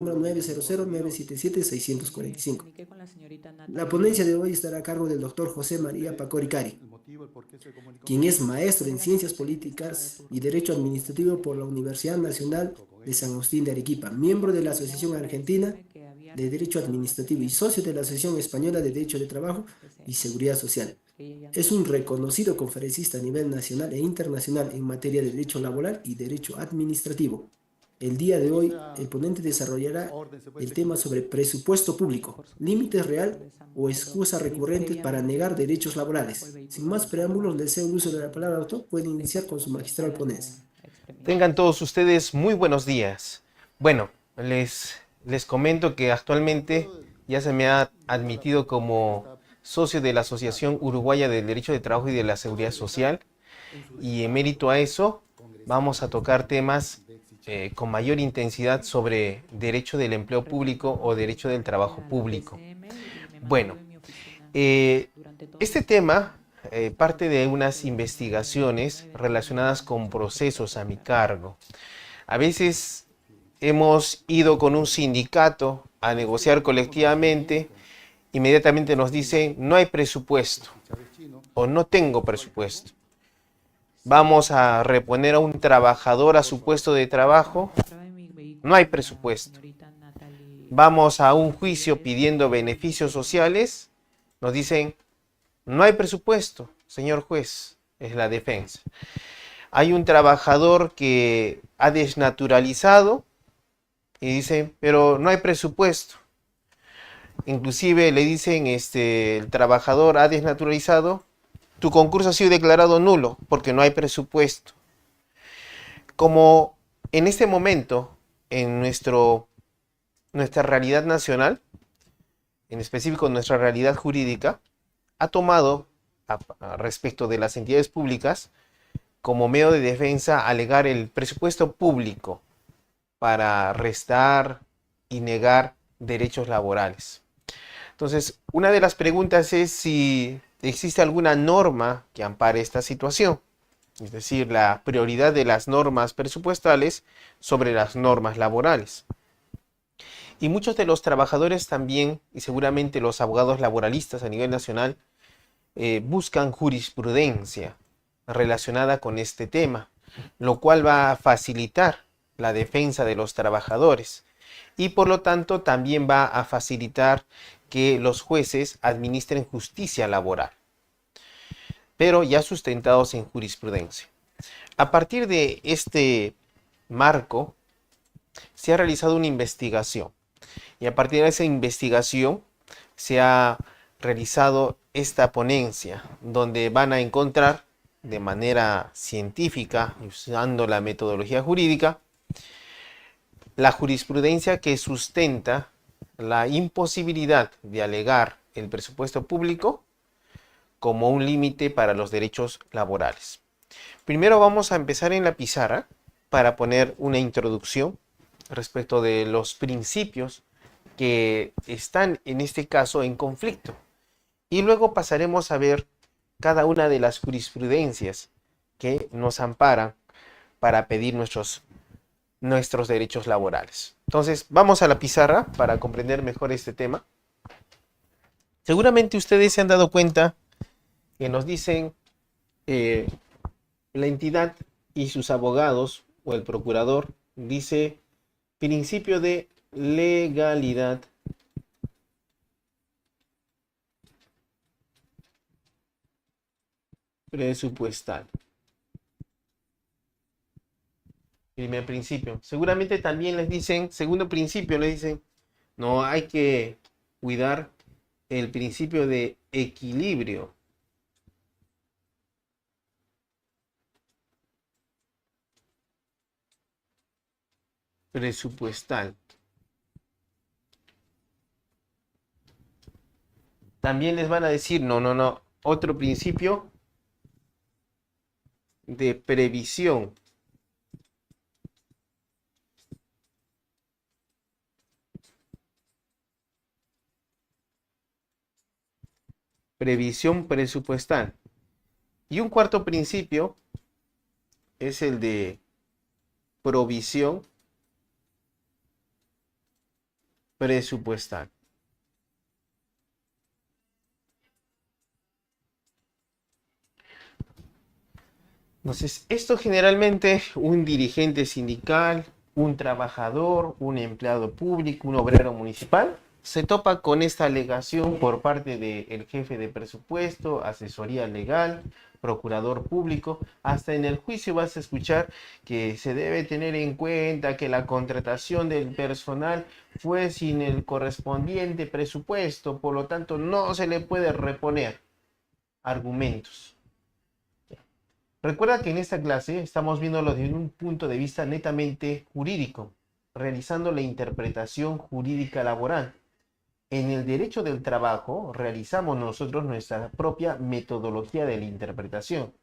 número 900-977-645. comuniqué con la señorita La Natalie. ponencia de hoy estará a cargo del doctor José María Pacori Cari, quien es maestro en Ciencias Políticas y Derecho Administrativo por la Universidad Nacional de San Agustín de Arequipa, miembro de la Asociación Argentina de Derecho Administrativo y socio de la Asociación Española de Derecho de Trabajo y Seguridad Social. Es un reconocido conferencista a nivel nacional e internacional en materia de derecho laboral y derecho administrativo. El día de hoy, el ponente desarrollará el tema sobre presupuesto público, límite real o excusa recurrente para negar derechos laborales. Sin más preámbulos, le cedo el uso de la palabra, doctor. Puede iniciar con su magistral ponencia. Tengan todos ustedes muy buenos días. Bueno, les comento que actualmente ya se me ha admitido como socio de la Asociación Uruguaya del Derecho de Trabajo y de la Seguridad Social, y en mérito a eso vamos a tocar temas con mayor intensidad sobre derecho del empleo público o derecho del trabajo público. Bueno, este tema parte de unas investigaciones relacionadas con procesos a mi cargo. A veces hemos ido con un sindicato a negociar colectivamente, inmediatamente nos dicen no hay presupuesto o no tengo presupuesto. Vamos a reponer a un trabajador a su puesto de trabajo, no hay presupuesto. Vamos a un juicio pidiendo beneficios sociales, nos dicen no hay presupuesto, señor juez, es la defensa. Hay un trabajador que ha desnaturalizado y dicen, pero no hay presupuesto. Inclusive le dicen, el trabajador ha desnaturalizado, tu concurso ha sido declarado nulo porque no hay presupuesto. Como en este momento, en nuestra realidad nacional, en específico nuestra realidad jurídica, ha tomado, respecto de las entidades públicas, como medio de defensa alegar el presupuesto público para restar y negar derechos laborales. Entonces, una de las preguntas es si existe alguna norma que ampare esta situación, es decir, la prioridad de las normas presupuestales sobre las normas laborales. Y muchos de los trabajadores también, y seguramente los abogados laboralistas a nivel nacional, buscan jurisprudencia relacionada con este tema, lo cual va a facilitar la defensa de los trabajadores y por lo tanto también va a facilitar que los jueces administren justicia laboral, pero ya sustentados en jurisprudencia. A partir de este marco se ha realizado una investigación y a partir de esa investigación se ha realizado esta ponencia donde van a encontrar de manera científica, usando la metodología jurídica, la jurisprudencia que sustenta la imposibilidad de alegar el presupuesto público como un límite para los derechos laborales. Primero vamos a empezar en la pizarra para poner una introducción respecto de los principios que están en este caso en conflicto. Y luego pasaremos a ver cada una de las jurisprudencias que nos amparan para pedir nuestros derechos laborales. Entonces, vamos a la pizarra para comprender mejor este tema. Seguramente ustedes se han dado cuenta que nos dicen la entidad y sus abogados o el procurador dice principio de legalidad presupuestal. Primer principio. Seguramente también les dicen, segundo principio, les dicen, no hay que cuidar el principio de equilibrio presupuestal. También les van a decir, no, otro principio de previsión. Previsión presupuestal. Y un cuarto principio es el de provisión presupuestal. Entonces, esto generalmente un dirigente sindical, un trabajador, un empleado público, un obrero municipal, se topa con esta alegación por parte del jefe de presupuesto, asesoría legal, procurador público. Hasta en el juicio vas a escuchar que se debe tener en cuenta que la contratación del personal fue sin el correspondiente presupuesto, por lo tanto no se le puede reponer argumentos. Recuerda que en esta clase estamos viéndolo desde un punto de vista netamente jurídico, realizando la interpretación jurídica laboral. En el derecho del trabajo realizamos nosotros nuestra propia metodología de la interpretación.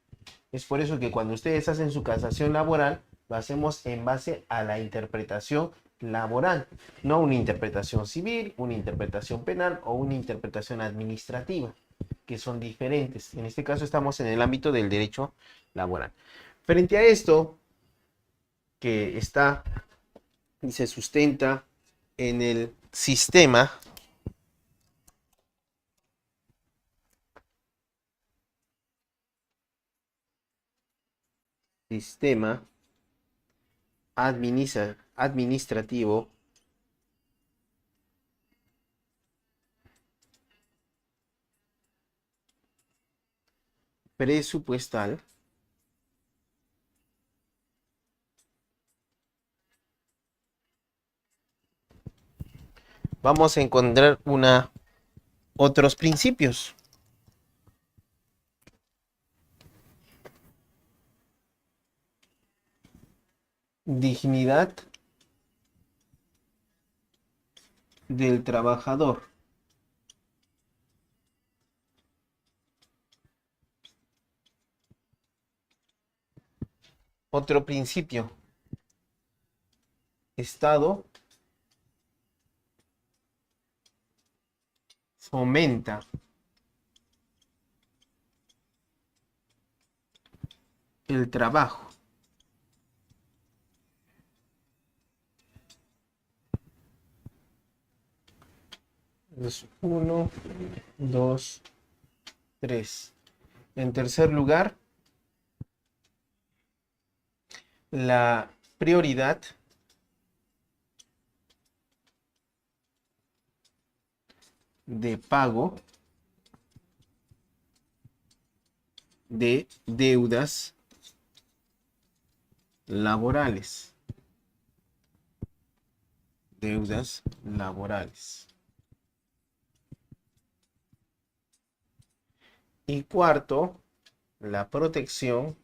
Es por eso que cuando ustedes hacen su casación laboral, lo hacemos en base a la interpretación laboral, no una interpretación civil, una interpretación penal o una interpretación administrativa, que son diferentes. En este caso estamos en el ámbito del derecho laboral. Frente a esto, que está y se sustenta en el sistema administrativo presupuestal, vamos a encontrar otros principios. Dignidad del trabajador. Otro principio. Estado fomenta el trabajo. Entonces, 1, 2, 3. En tercer lugar, la prioridad de pago de deudas laborales. Deudas laborales. Y cuarto, la protección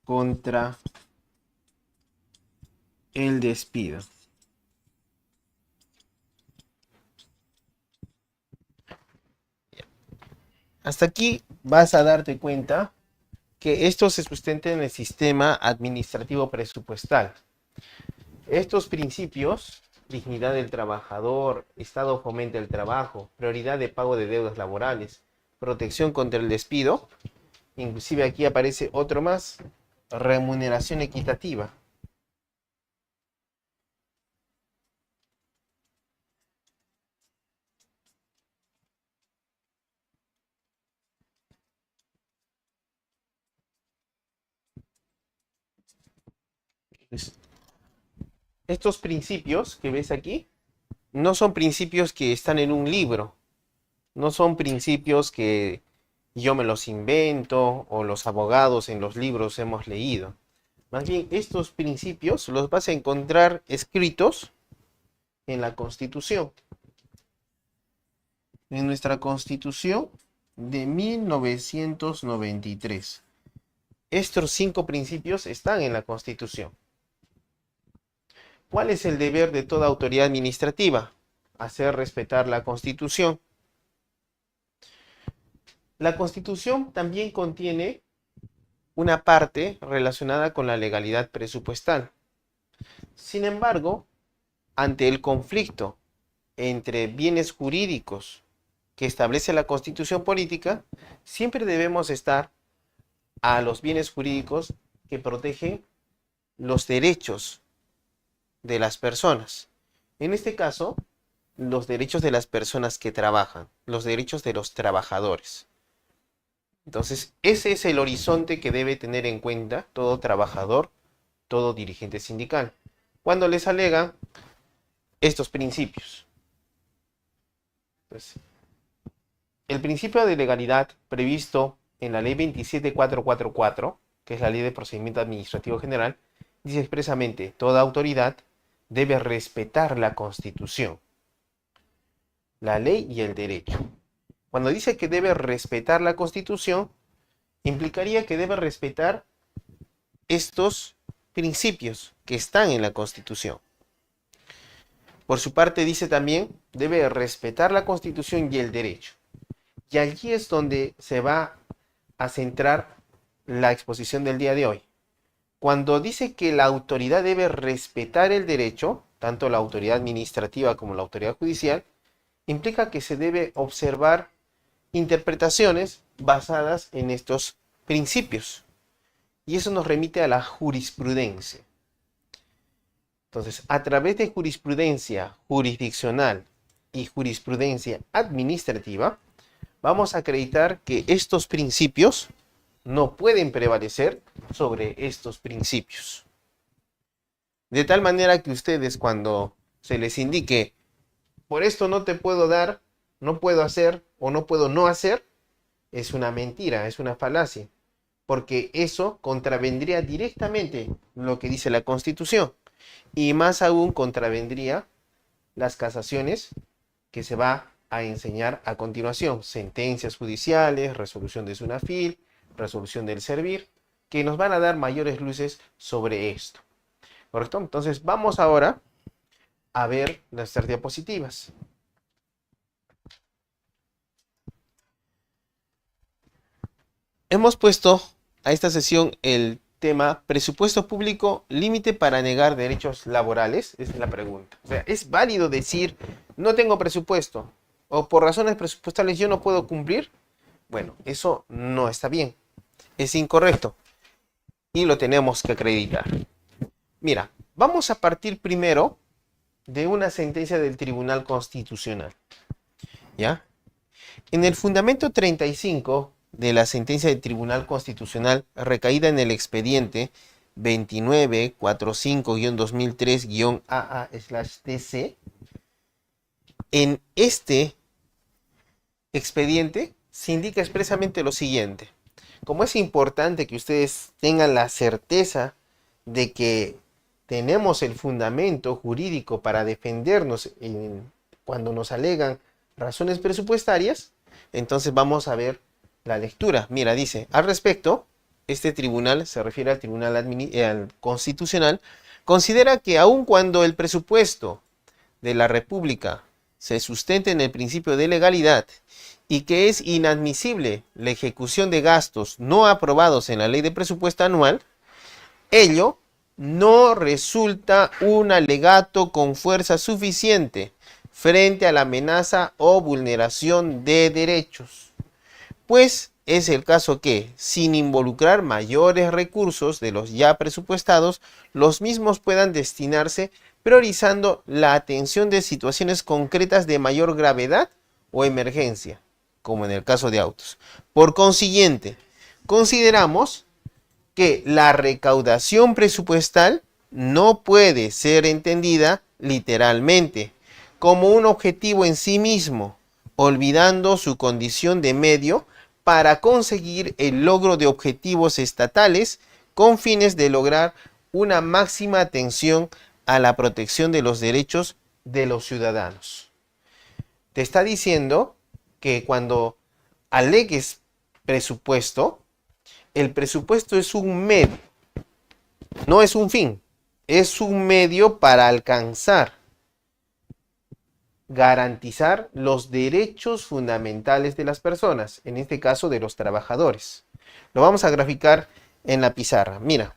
contra el despido. Hasta aquí vas a darte cuenta que esto se sustenta en el sistema administrativo presupuestal. Estos principios, dignidad del trabajador, Estado fomenta el trabajo, prioridad de pago de deudas laborales, protección contra el despido, inclusive aquí aparece otro más, remuneración equitativa. Estos principios que ves aquí no son principios que están en un libro, no son principios que yo me los invento o los abogados en los libros hemos leído. Más bien, estos principios los vas a encontrar escritos en la Constitución. En nuestra Constitución de 1993. Estos 5 principios están en la Constitución. ¿Cuál es el deber de toda autoridad administrativa? Hacer respetar la Constitución. La Constitución también contiene una parte relacionada con la legalidad presupuestal. Sin embargo, ante el conflicto entre bienes jurídicos que establece la Constitución política, siempre debemos estar a los bienes jurídicos que protege los derechos de las personas. En este caso, los derechos de las personas que trabajan, los derechos de los trabajadores. Entonces, ese es el horizonte que debe tener en cuenta todo trabajador, todo dirigente sindical, cuando les alega estos principios. Pues, el principio de legalidad previsto en la ley 27444, que es la ley de procedimiento administrativo general, dice expresamente: toda autoridad debe respetar la Constitución, la ley y el derecho. Cuando dice que debe respetar la Constitución, implicaría que debe respetar estos principios que están en la Constitución. Por su parte dice también, debe respetar la Constitución y el derecho. Y allí es donde se va a centrar la exposición del día de hoy. Cuando dice que la autoridad debe respetar el derecho, tanto la autoridad administrativa como la autoridad judicial, implica que se debe observar interpretaciones basadas en estos principios. Y eso nos remite a la jurisprudencia. Entonces, a través de jurisprudencia jurisdiccional y jurisprudencia administrativa, vamos a acreditar que estos principios no pueden prevalecer sobre estos principios. De tal manera que ustedes, cuando se les indique, por esto no te puedo dar, no puedo hacer o no puedo no hacer, es una mentira, es una falacia, porque eso contravendría directamente lo que dice la Constitución, y más aún contravendría las casaciones que se va a enseñar a continuación, sentencias judiciales, resolución de SUNAFIL, resolución del Servir, que nos van a dar mayores luces sobre esto. ¿Correcto? Entonces vamos ahora a ver nuestras diapositivas. Hemos puesto a esta sesión el tema presupuesto público, límite para negar derechos laborales. Esa es la pregunta. O sea, ¿es válido decir no tengo presupuesto o por razones presupuestales yo no puedo cumplir? Bueno, eso no está bien. Es incorrecto y lo tenemos que acreditar. Mira, vamos a partir primero de una sentencia del Tribunal Constitucional. ¿Ya? En el fundamento 35 de la sentencia del Tribunal Constitucional recaída en el expediente 2945-2003-AA/TC, en este expediente se indica expresamente lo siguiente. Como es importante que ustedes tengan la certeza de que tenemos el fundamento jurídico para defendernos cuando nos alegan razones presupuestarias, entonces vamos a ver la lectura. Mira, dice, al respecto, este tribunal, se refiere al Tribunal al Constitucional, considera que aun cuando el presupuesto de la República se sustente en el principio de legalidad y que es inadmisible la ejecución de gastos no aprobados en la ley de presupuesto anual, ello no resulta un alegato con fuerza suficiente frente a la amenaza o vulneración de derechos, pues es el caso que, sin involucrar mayores recursos de los ya presupuestados, los mismos puedan destinarse priorizando la atención de situaciones concretas de mayor gravedad o emergencia, como en el caso de autos. Por consiguiente, consideramos que la recaudación presupuestal no puede ser entendida literalmente como un objetivo en sí mismo, olvidando su condición de medio para conseguir el logro de objetivos estatales con fines de lograr una máxima atención a la protección de los derechos de los ciudadanos. Te está diciendo que cuando alegues presupuesto, el presupuesto es un medio, no es un fin, es un medio para alcanzar, garantizar los derechos fundamentales de las personas, en este caso de los trabajadores. Lo vamos a graficar en la pizarra. Mira,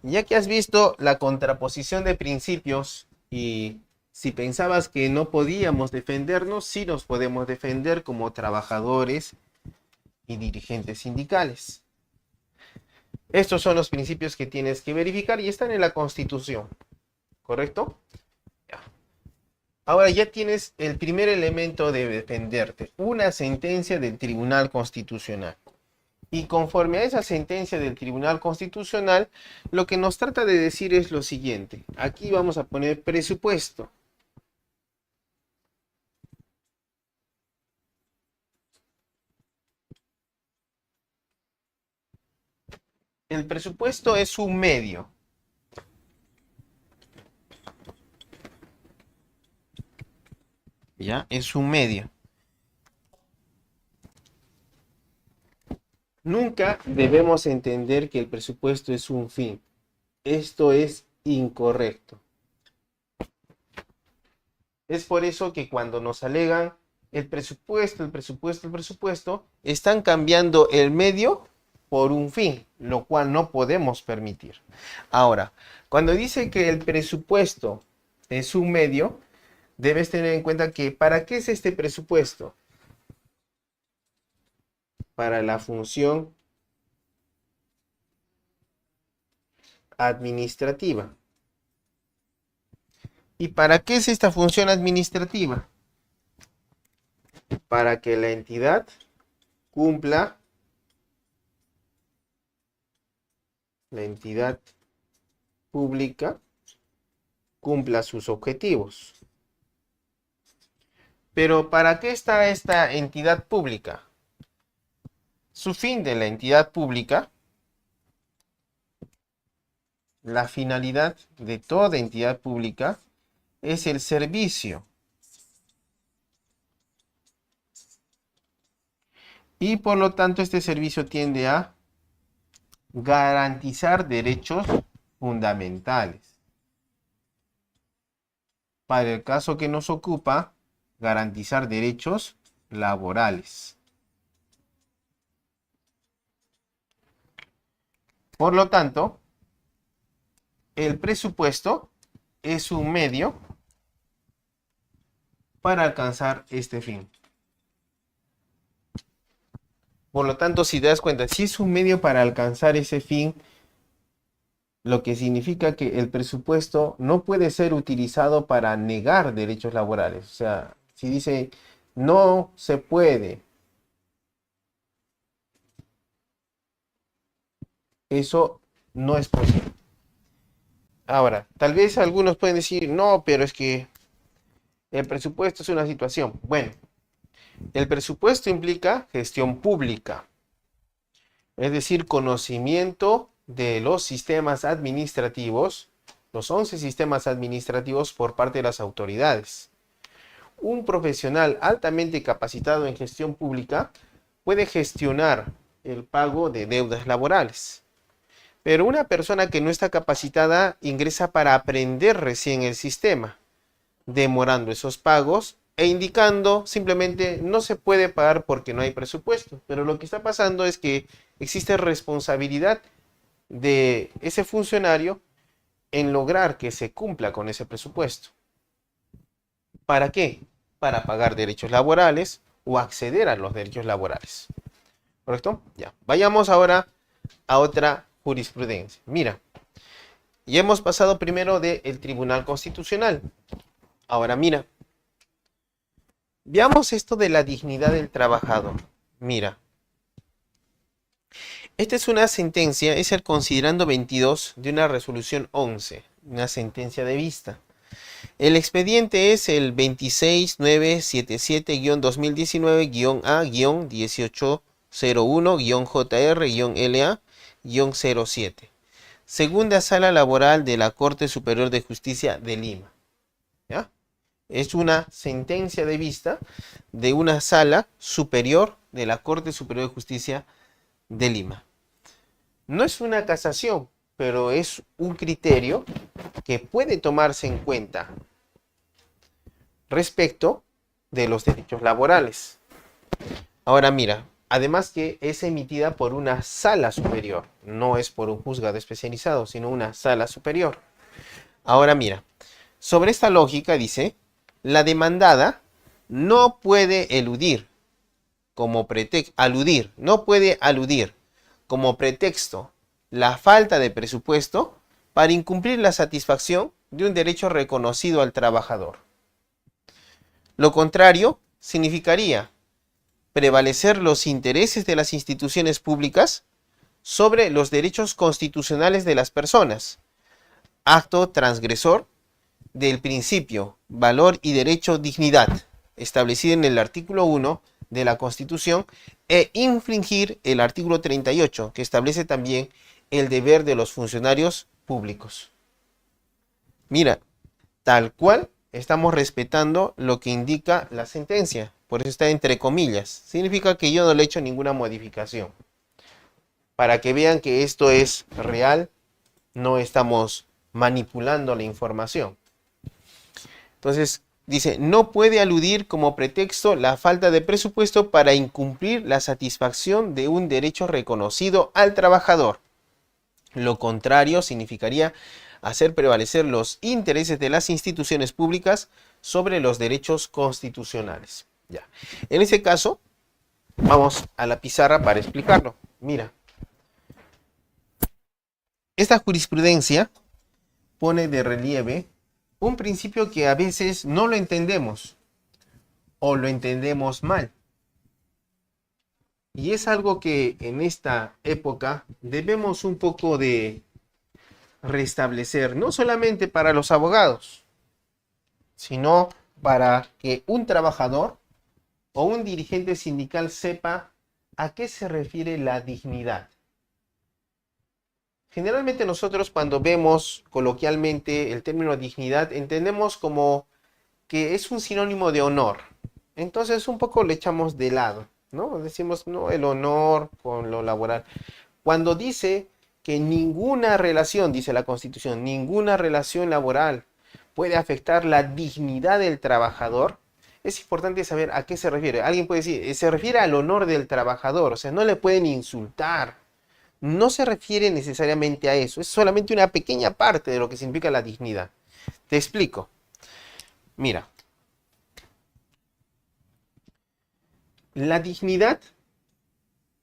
ya que has visto la contraposición de principios y si pensabas que no podíamos defendernos, sí nos podemos defender como trabajadores y dirigentes sindicales. Estos son los principios que tienes que verificar y están en la Constitución, ¿correcto? Ya. Ahora ya tienes el primer elemento de defenderte, una sentencia del Tribunal Constitucional. Y conforme a esa sentencia del Tribunal Constitucional, lo que nos trata de decir es lo siguiente. Aquí vamos a poner presupuesto. El presupuesto es un medio. ¿Ya? Es un medio. Nunca debemos entender que el presupuesto es un fin. Esto es incorrecto. Es por eso que cuando nos alegan el presupuesto, están cambiando el medio por un fin, lo cual no podemos permitir. Ahora, cuando dice que el presupuesto es un medio, debes tener en cuenta que ¿para qué es este presupuesto? Para la función administrativa. ¿Y para qué es esta función administrativa? Para que la entidad cumpla, la entidad pública cumpla sus objetivos. Pero ¿para qué está esta entidad pública? Su fin de la entidad pública, la finalidad de toda entidad pública es el servicio. Y por lo tanto este servicio tiende a garantizar derechos fundamentales. Para el caso que nos ocupa, garantizar derechos laborales. Por lo tanto, el presupuesto es un medio para alcanzar este fin. Por lo tanto, si te das cuenta, si es un medio para alcanzar ese fin, lo que significa que el presupuesto no puede ser utilizado para negar derechos laborales. O sea, si dice no se puede, eso no es posible. Ahora, tal vez algunos pueden decir, no, pero es que el presupuesto es una situación. Bueno, el presupuesto implica gestión pública, es decir, conocimiento de los sistemas administrativos, los 11 sistemas administrativos por parte de las autoridades. Un profesional altamente capacitado en gestión pública puede gestionar el pago de deudas laborales. Pero una persona que no está capacitada ingresa para aprender recién el sistema, demorando esos pagos e indicando simplemente no se puede pagar porque no hay presupuesto. Pero lo que está pasando es que existe responsabilidad de ese funcionario en lograr que se cumpla con ese presupuesto. ¿Para qué? Para pagar derechos laborales o acceder a los derechos laborales. ¿Correcto? Ya. Vayamos ahora a otra jurisprudencia. Mira, ya hemos pasado primero del Tribunal Constitucional. Ahora mira, veamos esto de la dignidad del trabajador. Mira, esta es una sentencia, es el considerando 22 de una resolución 11, una sentencia de vista. El expediente es el 26977-2019-A-1801-JR-LA-07. Segunda Sala Laboral de la Corte Superior de Justicia de Lima. ¿Ya? Es una sentencia de vista de una sala superior de la Corte Superior de Justicia de Lima. No es una casación, pero es un criterio que puede tomarse en cuenta respecto de los derechos laborales. Ahora mira, además que es emitida por una sala superior, no es por un juzgado especializado, sino una sala superior. Ahora mira, sobre esta lógica dice, la demandada no puede eludir como pretexto, no puede aludir como pretexto la falta de presupuesto para incumplir la satisfacción de un derecho reconocido al trabajador. Lo contrario significaría prevalecer los intereses de las instituciones públicas sobre los derechos constitucionales de las personas, acto transgresor del principio, valor y derecho dignidad, establecido en el artículo 1 de la Constitución, e infringir el artículo 38, que establece también el deber de los funcionarios públicos. Mira, tal cual estamos respetando lo que indica la sentencia, por eso está entre comillas, significa que yo no le he hecho ninguna modificación. Para que vean que esto es real, no estamos manipulando la información. Entonces, dice, no puede aludir como pretexto la falta de presupuesto para incumplir la satisfacción de un derecho reconocido al trabajador. Lo contrario significaría hacer prevalecer los intereses de las instituciones públicas sobre los derechos constitucionales. Ya. En ese caso, vamos a la pizarra para explicarlo. Mira, esta jurisprudencia pone de relieve un principio que a veces no lo entendemos o lo entendemos mal. Y es algo que en esta época debemos un poco de restablecer, no solamente para los abogados, sino para que un trabajador o un dirigente sindical sepa a qué se refiere la dignidad. Generalmente nosotros cuando vemos coloquialmente el término dignidad entendemos como que es un sinónimo de honor. Entonces un poco le echamos de lado, ¿no? Decimos, no, el honor con lo laboral. Cuando dice que ninguna relación, dice la Constitución, ninguna relación laboral puede afectar la dignidad del trabajador, es importante saber a qué se refiere. Alguien puede decir, se refiere al honor del trabajador, o sea, no le pueden insultar. No se refiere necesariamente a eso, es solamente una pequeña parte de lo que significa la dignidad. Te explico. Mira, la dignidad,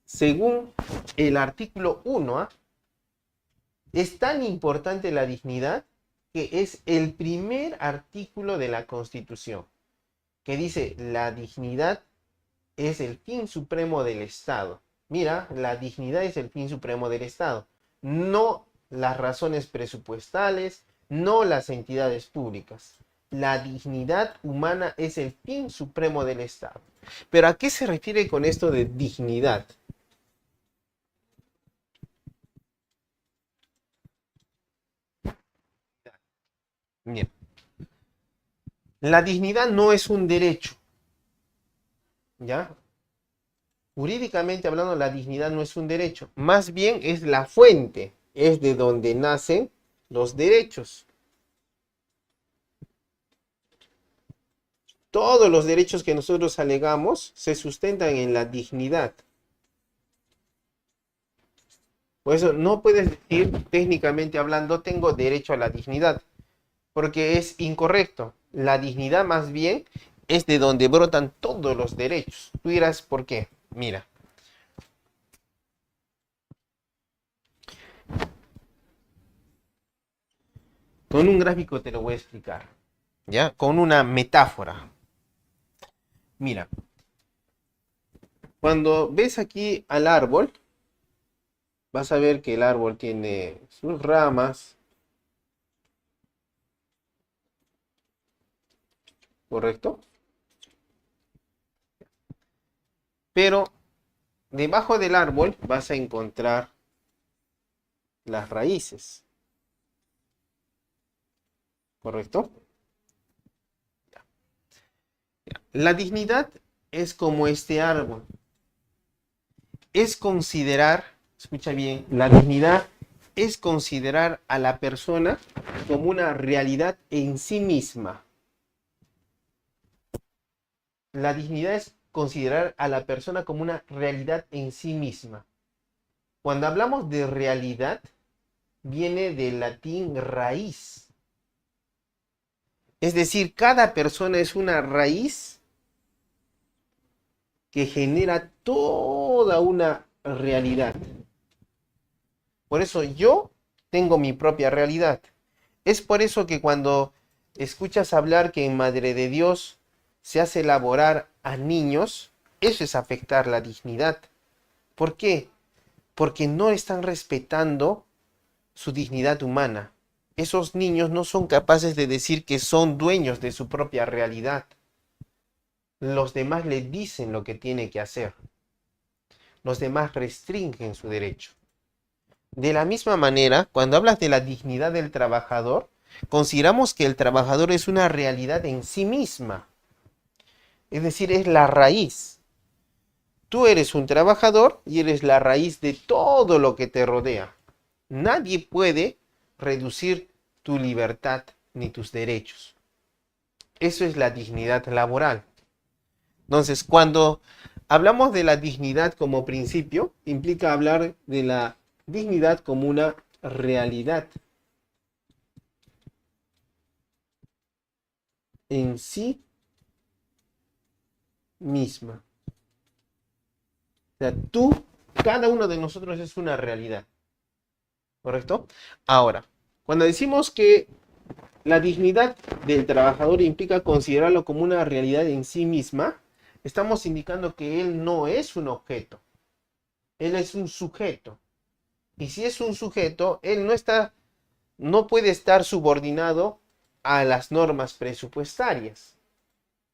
según el artículo 1, es tan importante la dignidad que es el primer artículo de la Constitución, que dice la dignidad es el fin supremo del Estado. Mira, la dignidad es el fin supremo del Estado, no las razones presupuestales, no las entidades públicas. La dignidad humana es el fin supremo del Estado. Pero ¿a qué se refiere con esto de dignidad? Bien. La dignidad no es un derecho, ¿ya? Jurídicamente hablando, la dignidad no es un derecho, más bien es la fuente, es de donde nacen los derechos. Todos los derechos que nosotros alegamos se sustentan en la dignidad. Por eso no puedes decir, técnicamente hablando, tengo derecho a la dignidad, porque es incorrecto. La dignidad más bien es de donde brotan todos los derechos. Tú dirás, ¿por qué? Mira. Con un gráfico te lo voy a explicar, ¿ya? Con una metáfora. Mira. Cuando ves aquí al árbol, vas a ver que el árbol tiene sus ramas, ¿correcto? Pero debajo del árbol vas a encontrar las raíces, ¿correcto? La dignidad es como este árbol. Es considerar, escucha bien, la dignidad es considerar a la persona como una realidad en sí misma. La dignidad es considerar a la persona como una realidad en sí misma. Cuando hablamos de realidad, viene del latín raíz. Es decir, cada persona es una raíz que genera toda una realidad. Por eso yo tengo mi propia realidad. Es por eso que cuando escuchas hablar que en Madre de Dios se hace elaborar a niños, eso es afectar la dignidad. ¿Por qué? Porque no están respetando su dignidad humana. Esos niños no son capaces de decir que son dueños de su propia realidad. Los demás le dicen lo que tiene que hacer. Los demás restringen su derecho. De la misma manera, cuando hablas de la dignidad del trabajador, consideramos que el trabajador es una realidad en sí misma. Es decir, es la raíz. Tú eres un trabajador y eres la raíz de todo lo que te rodea. Nadie puede reducir tu libertad ni tus derechos. Eso es la dignidad laboral. Entonces, cuando hablamos de la dignidad como principio, implica hablar de la dignidad como una realidad en sí misma. O sea, cada uno de nosotros es una realidad. ¿Correcto? Ahora, cuando decimos que la dignidad del trabajador implica considerarlo como una realidad en sí misma, estamos indicando que él no es un objeto. Él es un sujeto. Y si es un sujeto, él no puede estar subordinado a las normas presupuestarias.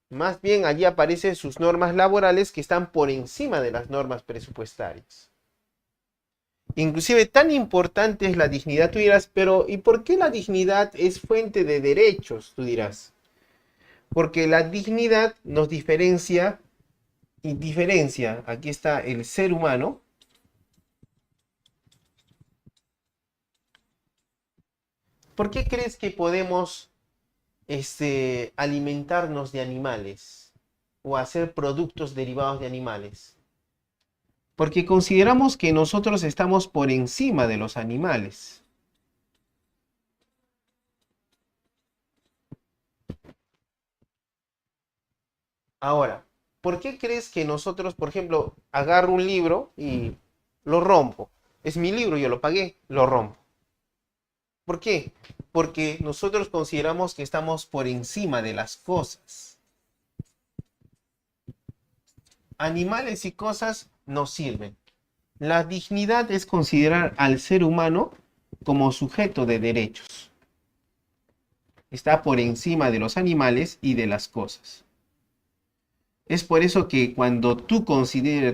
Más bien allí aparecen sus normas laborales que están por encima de las normas presupuestarias. Inclusive tan importante es la dignidad, tú dirás, pero ¿y por qué la dignidad es fuente de derechos? Tú dirás. Porque la dignidad nos diferencia, aquí está el ser humano, ¿por qué crees que podemos alimentarnos de animales o hacer productos derivados de animales? Porque consideramos que nosotros estamos por encima de los animales. Ahora, ¿por qué crees que nosotros, por ejemplo, agarro un libro y lo rompo? Es mi libro, yo lo pagué, lo rompo. ¿Por qué? Porque nosotros consideramos que estamos por encima de las cosas. Animales y cosas nos sirven. La dignidad es considerar al ser humano como sujeto de derechos. Está por encima de los animales y de las cosas. Es por eso que cuando tú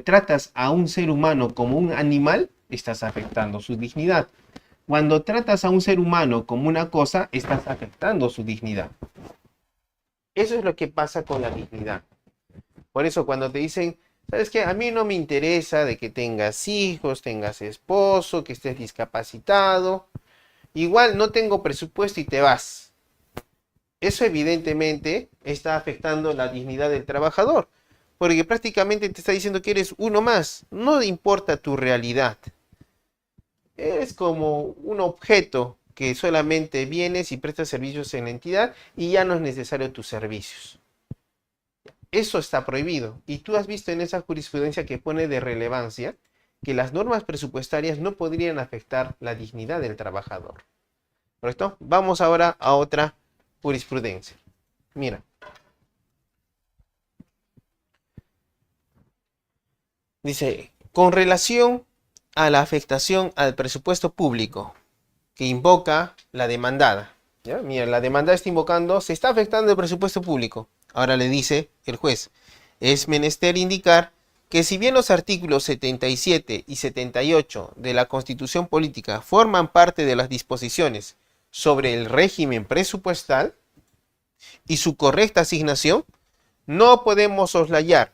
tratas a un ser humano como un animal, estás afectando su dignidad. Cuando tratas a un ser humano como una cosa, estás afectando su dignidad. Eso es lo que pasa con la dignidad. Por eso cuando te dicen, ¿sabes qué? A mí no me interesa de que tengas hijos, tengas esposo, que estés discapacitado. Igual no tengo presupuesto y te vas. Eso evidentemente está afectando la dignidad del trabajador. Porque prácticamente te está diciendo que eres uno más. No importa tu realidad. Eres como un objeto que solamente vienes y prestas servicios en la entidad y ya no es necesario tus servicios. Eso está prohibido. Y tú has visto en esa jurisprudencia que pone de relevancia que las normas presupuestarias no podrían afectar la dignidad del trabajador. ¿Correcto? Vamos ahora a otra jurisprudencia. Mira. Dice, con relación a la afectación al presupuesto público que invoca la demandada. ¿Ya? Mira, la demandada está invocando, se está afectando el presupuesto público. Ahora le dice el juez, es menester indicar que si bien los artículos 77 y 78 de la Constitución Política forman parte de las disposiciones sobre el régimen presupuestal y su correcta asignación, no podemos soslayar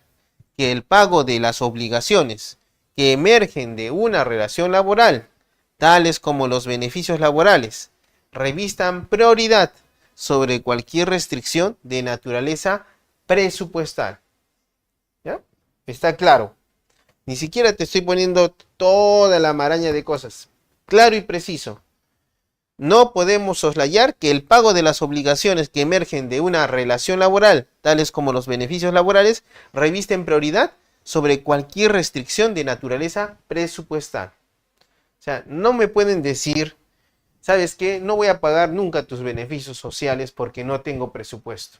que el pago de las obligaciones que emergen de una relación laboral, tales como los beneficios laborales, revistan prioridad sobre cualquier restricción de naturaleza presupuestal. ¿Ya? Está claro. Ni siquiera te estoy poniendo toda la maraña de cosas. Claro y preciso. No podemos soslayar que el pago de las obligaciones que emergen de una relación laboral, tales como los beneficios laborales, revisten prioridad sobre cualquier restricción de naturaleza presupuestal. O sea, no me pueden decir, ¿sabes qué? No voy a pagar nunca tus beneficios sociales porque no tengo presupuesto.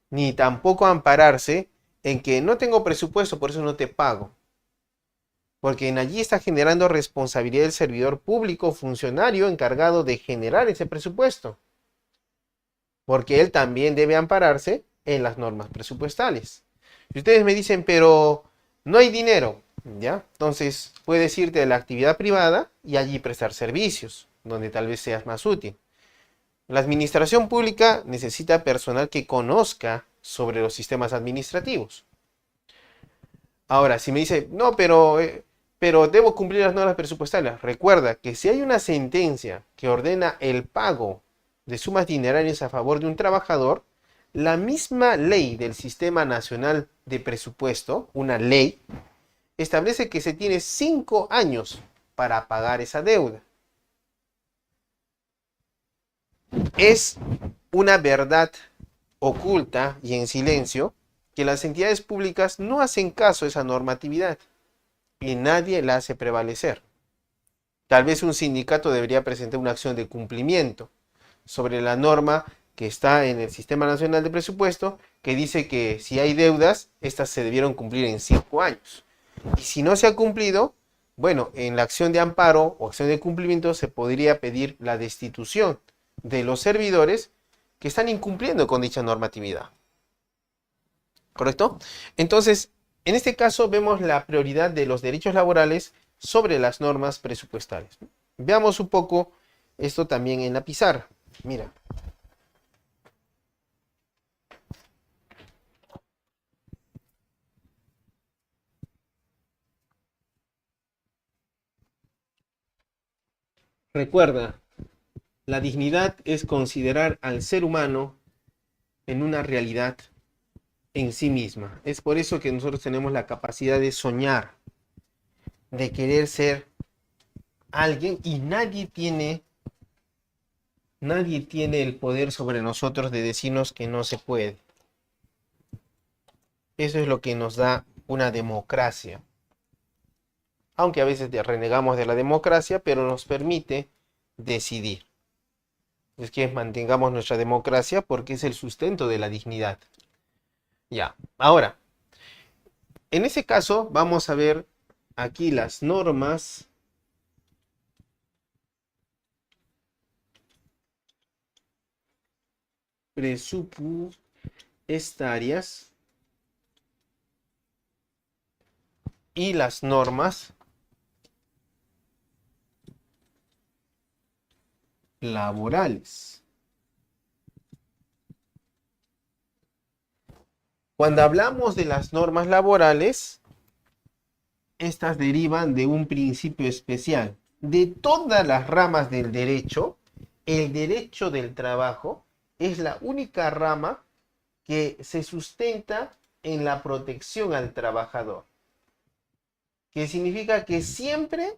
Ni tampoco ampararse en que no tengo presupuesto, por eso no te pago. Porque en allí está generando responsabilidad del servidor público funcionario encargado de generar ese presupuesto. Porque él también debe ampararse en las normas presupuestales. Si ustedes me dicen, pero no hay dinero, ¿ya? Entonces puedes irte de la actividad privada y allí prestar servicios, donde tal vez seas más útil. La administración pública necesita personal que conozca sobre los sistemas administrativos. Ahora, si me dice, no, pero debo cumplir las normas presupuestarias. Recuerda que si hay una sentencia que ordena el pago de sumas dinerarias a favor de un trabajador, la misma ley del Sistema Nacional de Presupuesto, una ley, establece que se tiene 5 años para pagar esa deuda. Es una verdad oculta y en silencio que las entidades públicas no hacen caso a esa normatividad y nadie la hace prevalecer. Tal vez un sindicato debería presentar una acción de cumplimiento sobre la norma que está en el Sistema Nacional de Presupuesto, que dice que si hay deudas, estas se debieron cumplir en 5 años. Y si no se ha cumplido, bueno, en la acción de amparo o acción de cumplimiento se podría pedir la destitución de los servidores que están incumpliendo con dicha normatividad. ¿Correcto? Entonces, en este caso vemos la prioridad de los derechos laborales sobre las normas presupuestarias. Veamos un poco esto también en la pizarra. Mira. Recuerda, la dignidad es considerar al ser humano en una realidad en sí misma. Es por eso que nosotros tenemos la capacidad de soñar, de querer ser alguien y nadie tiene el poder sobre nosotros de decirnos que no se puede. Eso es lo que nos da una democracia. Aunque a veces renegamos de la democracia, pero nos permite decidir. Es que mantengamos nuestra democracia porque es el sustento de la dignidad. Ya, ahora, en ese caso vamos a ver aquí las normas presupuestarias y las normas laborales. Cuando hablamos de las normas laborales, estas derivan de un principio especial. De todas las ramas del derecho, el derecho del trabajo es la única rama que se sustenta en la protección al trabajador. Que significa que siempre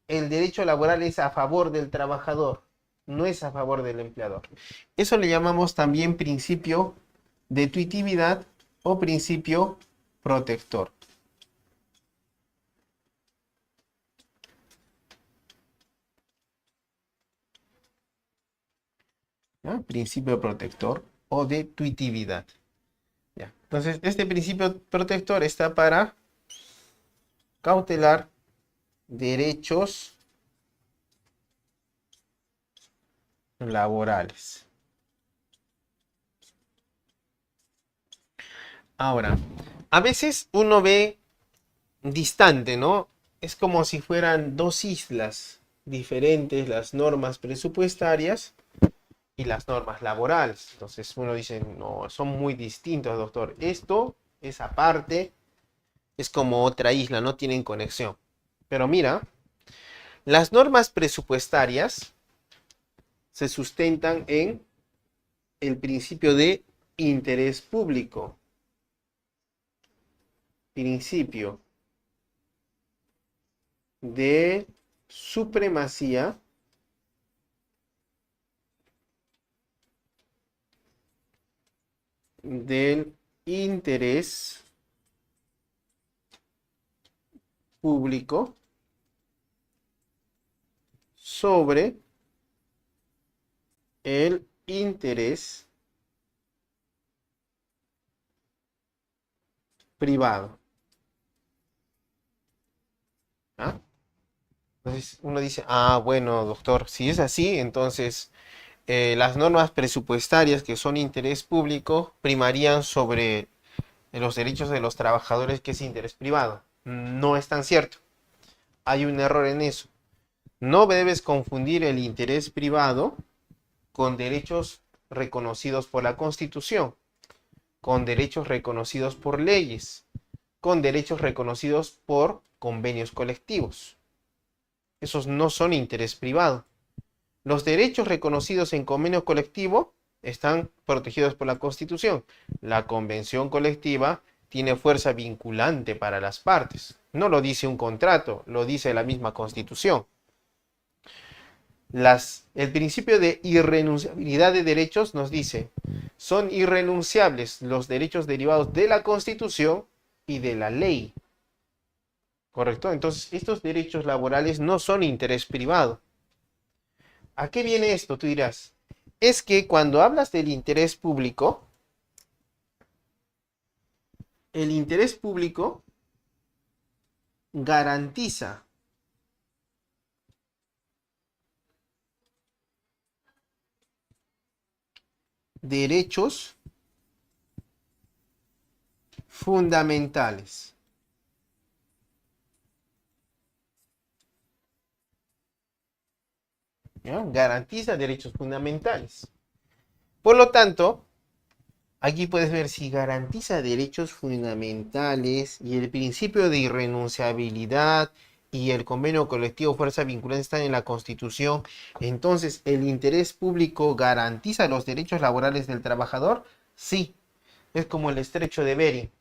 el derecho laboral es a favor del trabajador, no es a favor del empleador. Eso le llamamos también principio de tuitividad o principio protector. ¿Ya? Principio protector o de tuitividad. ¿Ya? Entonces, este principio protector está para cautelar derechos laborales. Ahora, a veces uno ve distante, ¿no? Es como si fueran dos islas diferentes, las normas presupuestarias y las normas laborales. Entonces uno dice, no, son muy distintos, doctor. Esto es aparte, es como otra isla, no tienen conexión. Pero mira, las normas presupuestarias se sustentan en el principio de interés público. Principio de supremacía del interés público sobre el interés privado. ¿Ah? Entonces uno dice, bueno, doctor, si es así, entonces las normas presupuestarias que son interés público primarían sobre los derechos de los trabajadores, que es interés privado. No es tan cierto. Hay un error en eso. No debes confundir el interés privado con derechos reconocidos por la Constitución, con derechos reconocidos por leyes, con derechos reconocidos por convenios colectivos. Esos no son interés privado. Los derechos reconocidos en convenio colectivo están protegidos por la Constitución. La convención colectiva tiene fuerza vinculante para las partes. No lo dice un contrato, lo dice la misma Constitución. El principio de irrenunciabilidad de derechos nos dice, son irrenunciables los derechos derivados de la Constitución y de la ley. ¿Correcto? Entonces, estos derechos laborales no son interés privado. ¿A qué viene esto? Tú dirás, es que cuando hablas del interés público, el interés público garantiza derechos fundamentales. ¿Ya? Garantiza derechos fundamentales. Por lo tanto, aquí puedes ver si garantiza derechos fundamentales y el principio de irrenunciabilidad y el convenio colectivo fuerza vinculante están en la Constitución. Entonces, ¿el interés público garantiza los derechos laborales del trabajador? Sí. Es como el estrecho de Bering.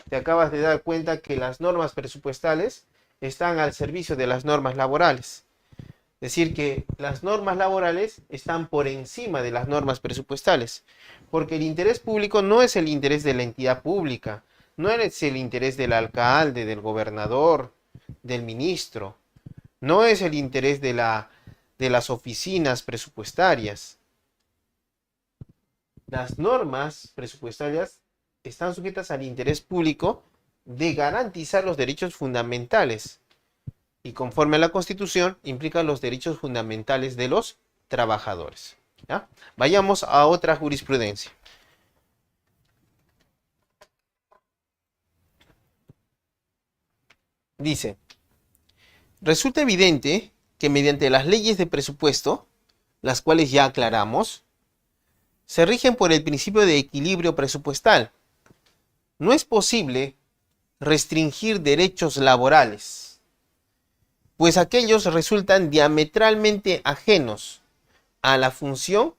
Te acabas de dar cuenta que las normas presupuestales están al servicio de las normas laborales. Es decir, que las normas laborales están por encima de las normas presupuestales, porque el interés público no es el interés de la entidad pública, no es el interés del alcalde, del gobernador, del ministro, no es el interés de las oficinas presupuestarias. Las normas presupuestarias están sujetas al interés público de garantizar los derechos fundamentales. Y conforme a la Constitución, implican los derechos fundamentales de los trabajadores. ¿Ya? Vayamos a otra jurisprudencia. Dice, resulta evidente que mediante las leyes de presupuesto, las cuales ya aclaramos, se rigen por el principio de equilibrio presupuestal. No es posible restringir derechos laborales, pues aquellos resultan diametralmente ajenos a la función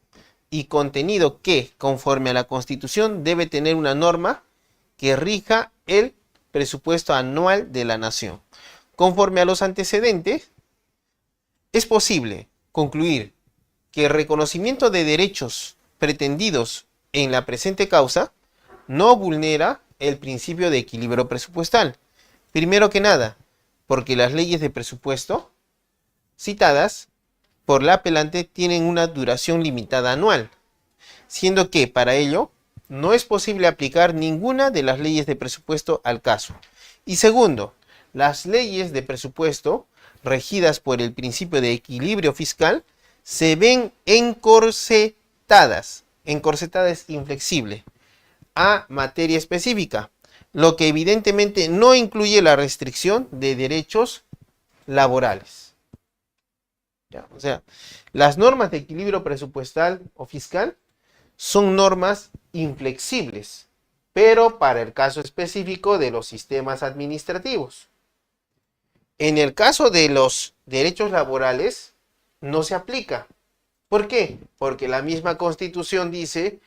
y contenido que, conforme a la Constitución, debe tener una norma que rija el presupuesto anual de la nación. Conforme a los antecedentes, es posible concluir que el reconocimiento de derechos pretendidos en la presente causa no vulnera el principio de equilibrio presupuestal. Primero que nada, porque las leyes de presupuesto citadas por la apelante tienen una duración limitada anual, siendo que para ello no es posible aplicar ninguna de las leyes de presupuesto al caso. Y segundo, las leyes de presupuesto regidas por el principio de equilibrio fiscal se ven encorsetadas es inflexible, a materia específica, lo que evidentemente no incluye la restricción de derechos laborales. ¿Ya? O sea, las normas de equilibrio presupuestal o fiscal son normas inflexibles, pero para el caso específico de los sistemas administrativos. En el caso de los derechos laborales, no se aplica. ¿Por qué? Porque la misma Constitución dice: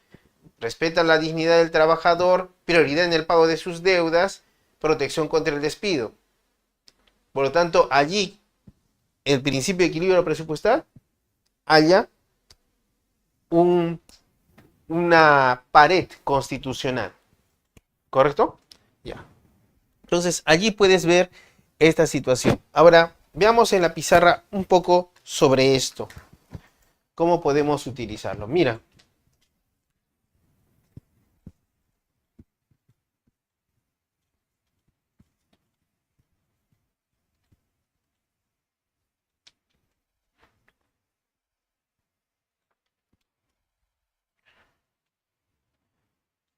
respeta la dignidad del trabajador, prioridad en el pago de sus deudas, protección contra el despido. Por lo tanto, allí, el principio de equilibrio presupuestal, haya una pared constitucional. ¿Correcto? Ya. Entonces, allí puedes ver esta situación. Ahora, veamos en la pizarra un poco sobre esto. ¿Cómo podemos utilizarlo? Mira.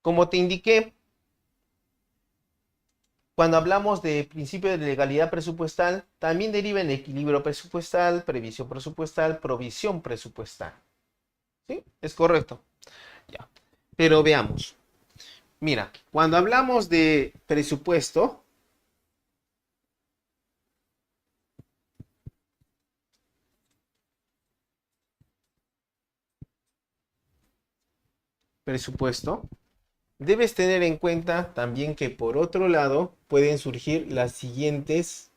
Como te indiqué, cuando hablamos de principio de legalidad presupuestal, también deriva en equilibrio presupuestal, previsión presupuestal, provisión presupuestal. ¿Sí? Es correcto. Ya. Pero veamos. Mira, cuando hablamos de presupuesto, debes tener en cuenta también que por otro lado pueden surgir las siguientes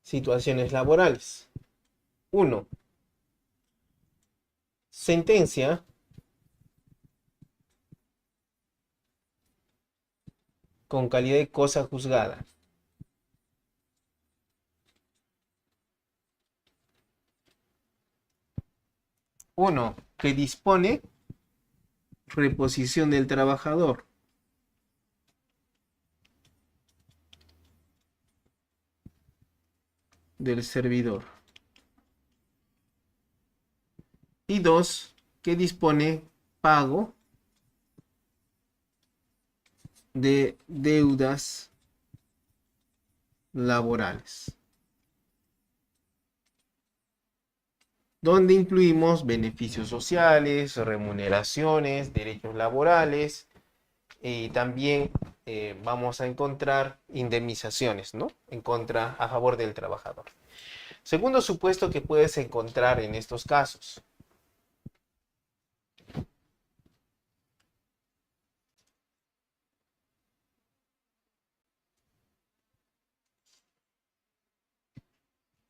situaciones laborales. 1. Sentencia con calidad de cosa juzgada. 1. Que dispone reposición del trabajador. Del servidor. Y 2. Que dispone pago de deudas laborales, donde incluimos beneficios sociales, remuneraciones, derechos laborales y también vamos a encontrar indemnizaciones, ¿no? A favor del trabajador. Segundo supuesto que puedes encontrar en estos casos.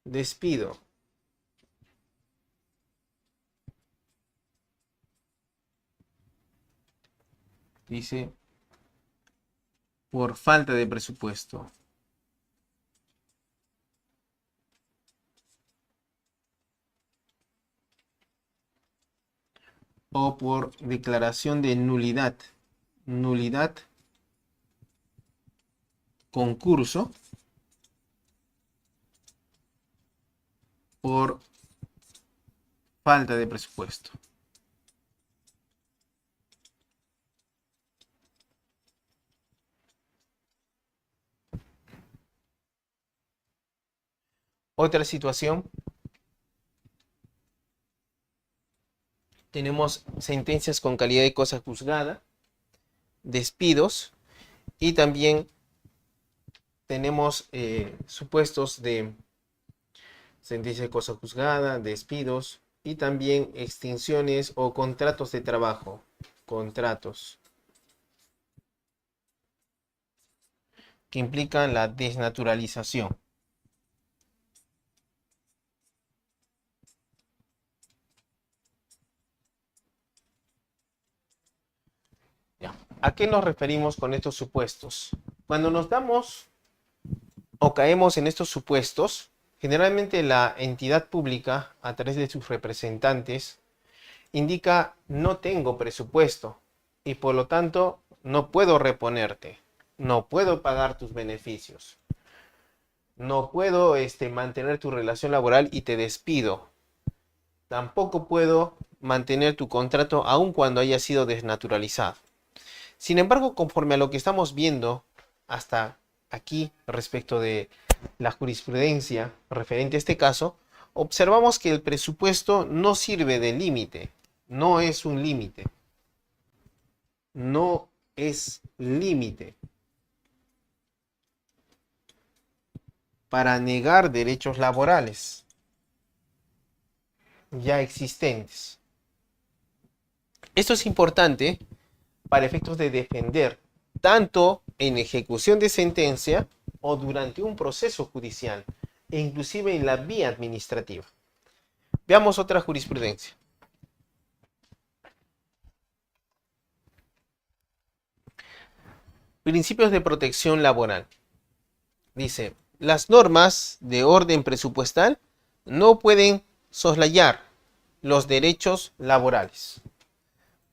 Despido. Dice, por falta de presupuesto. O por declaración de nulidad. Nulidad. Concurso. Por falta de presupuesto. Otra situación. Tenemos sentencias con calidad de cosa juzgada, despidos y también tenemos supuestos de sentencia de cosa juzgada, despidos y también extinciones o contratos de trabajo. Contratos que implican la desnaturalización. Ya. ¿A qué nos referimos con estos supuestos? Cuando nos damos o caemos en estos supuestos, generalmente la entidad pública, a través de sus representantes, indica no tengo presupuesto y por lo tanto no puedo reponerte, no puedo pagar tus beneficios, no puedo mantener tu relación laboral y te despido, tampoco puedo mantener tu contrato aun cuando haya sido desnaturalizado. Sin embargo, conforme a lo que estamos viendo hasta aquí respecto de la jurisprudencia referente a este caso, observamos que el presupuesto no sirve de límite, no es un límite, no es límite para negar derechos laborales ya existentes. Esto es importante para efectos de defender tanto en ejecución de sentencia o durante un proceso judicial e inclusive en la vía administrativa. Veamos otra jurisprudencia. Principios de protección laboral. Dice, las normas de orden presupuestal no pueden soslayar los derechos laborales.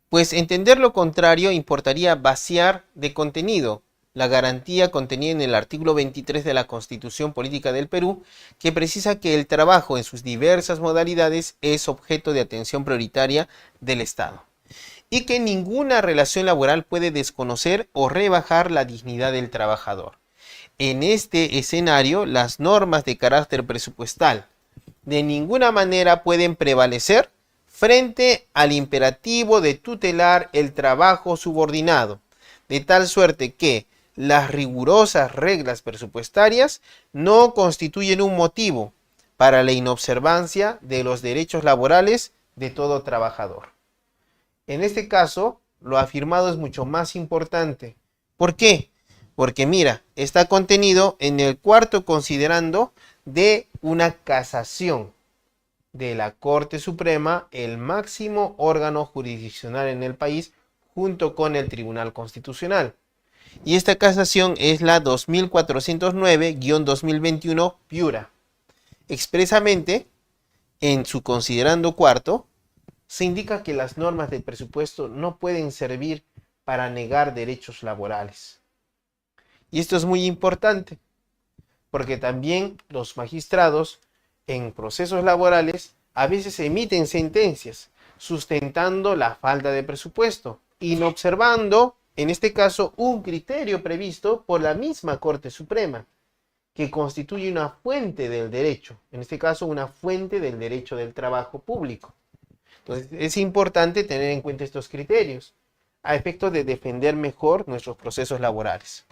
Pues entender lo contrario importaría vaciar de contenido la garantía contenida en el artículo 23 de la Constitución Política del Perú, que precisa que el trabajo en sus diversas modalidades es objeto de atención prioritaria del Estado, y que ninguna relación laboral puede desconocer o rebajar la dignidad del trabajador. En este escenario, las normas de carácter presupuestal de ninguna manera pueden prevalecer frente al imperativo de tutelar el trabajo subordinado, de tal suerte que las rigurosas reglas presupuestarias no constituyen un motivo para la inobservancia de los derechos laborales de todo trabajador. En este caso, lo afirmado es mucho más importante. ¿Por qué? Porque mira, está contenido en el cuarto considerando de una casación de la Corte Suprema, el máximo órgano jurisdiccional en el país, junto con el Tribunal Constitucional. Y esta casación es la 2409-2021 Piura. Expresamente, en su considerando cuarto, se indica que las normas del presupuesto no pueden servir para negar derechos laborales. Y esto es muy importante, porque también los magistrados en procesos laborales a veces emiten sentencias sustentando la falta de presupuesto, inobservando, en este caso, un criterio previsto por la misma Corte Suprema, que constituye una fuente del derecho, en este caso una fuente del derecho del trabajo público. Entonces es importante tener en cuenta estos criterios a efecto de defender mejor nuestros procesos laborales.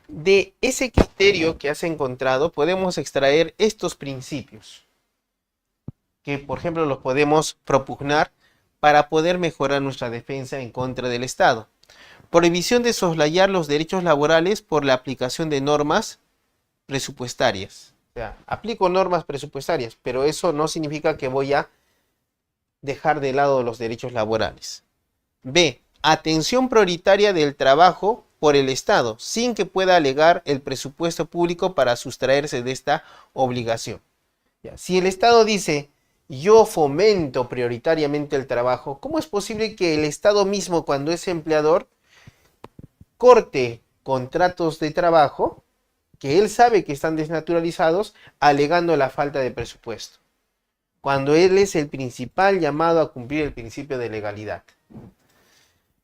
De ese criterio que has encontrado podemos extraer estos principios, que por ejemplo los podemos propugnar para poder mejorar nuestra defensa en contra del Estado. Prohibición de soslayar los derechos laborales por la aplicación de normas presupuestarias. O sea, aplico normas presupuestarias, pero eso no significa que voy a dejar de lado los derechos laborales. B. Atención prioritaria del trabajo por el Estado, sin que pueda alegar el presupuesto público para sustraerse de esta obligación. Si el Estado dice, yo fomento prioritariamente el trabajo, ¿cómo es posible que el Estado mismo, cuando es empleador, corte contratos de trabajo que él sabe que están desnaturalizados, alegando la falta de presupuesto, cuando él es el principal llamado a cumplir el principio de legalidad?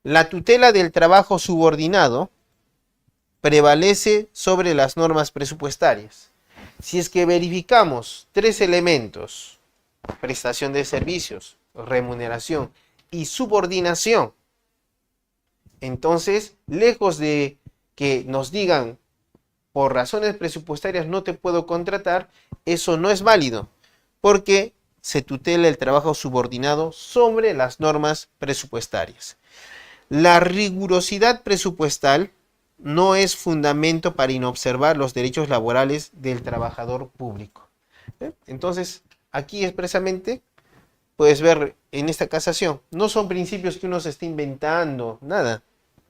La tutela del trabajo subordinado prevalece sobre las normas presupuestarias. Si es que verificamos tres elementos: prestación de servicios, remuneración y subordinación, entonces, lejos de que nos digan por razones presupuestarias no te puedo contratar, eso no es válido, porque se tutela el trabajo subordinado sobre las normas presupuestarias. La rigurosidad presupuestal no es fundamento para inobservar los derechos laborales del trabajador público. Entonces, aquí expresamente puedes ver en esta casación, no son principios que uno se esté inventando, nada.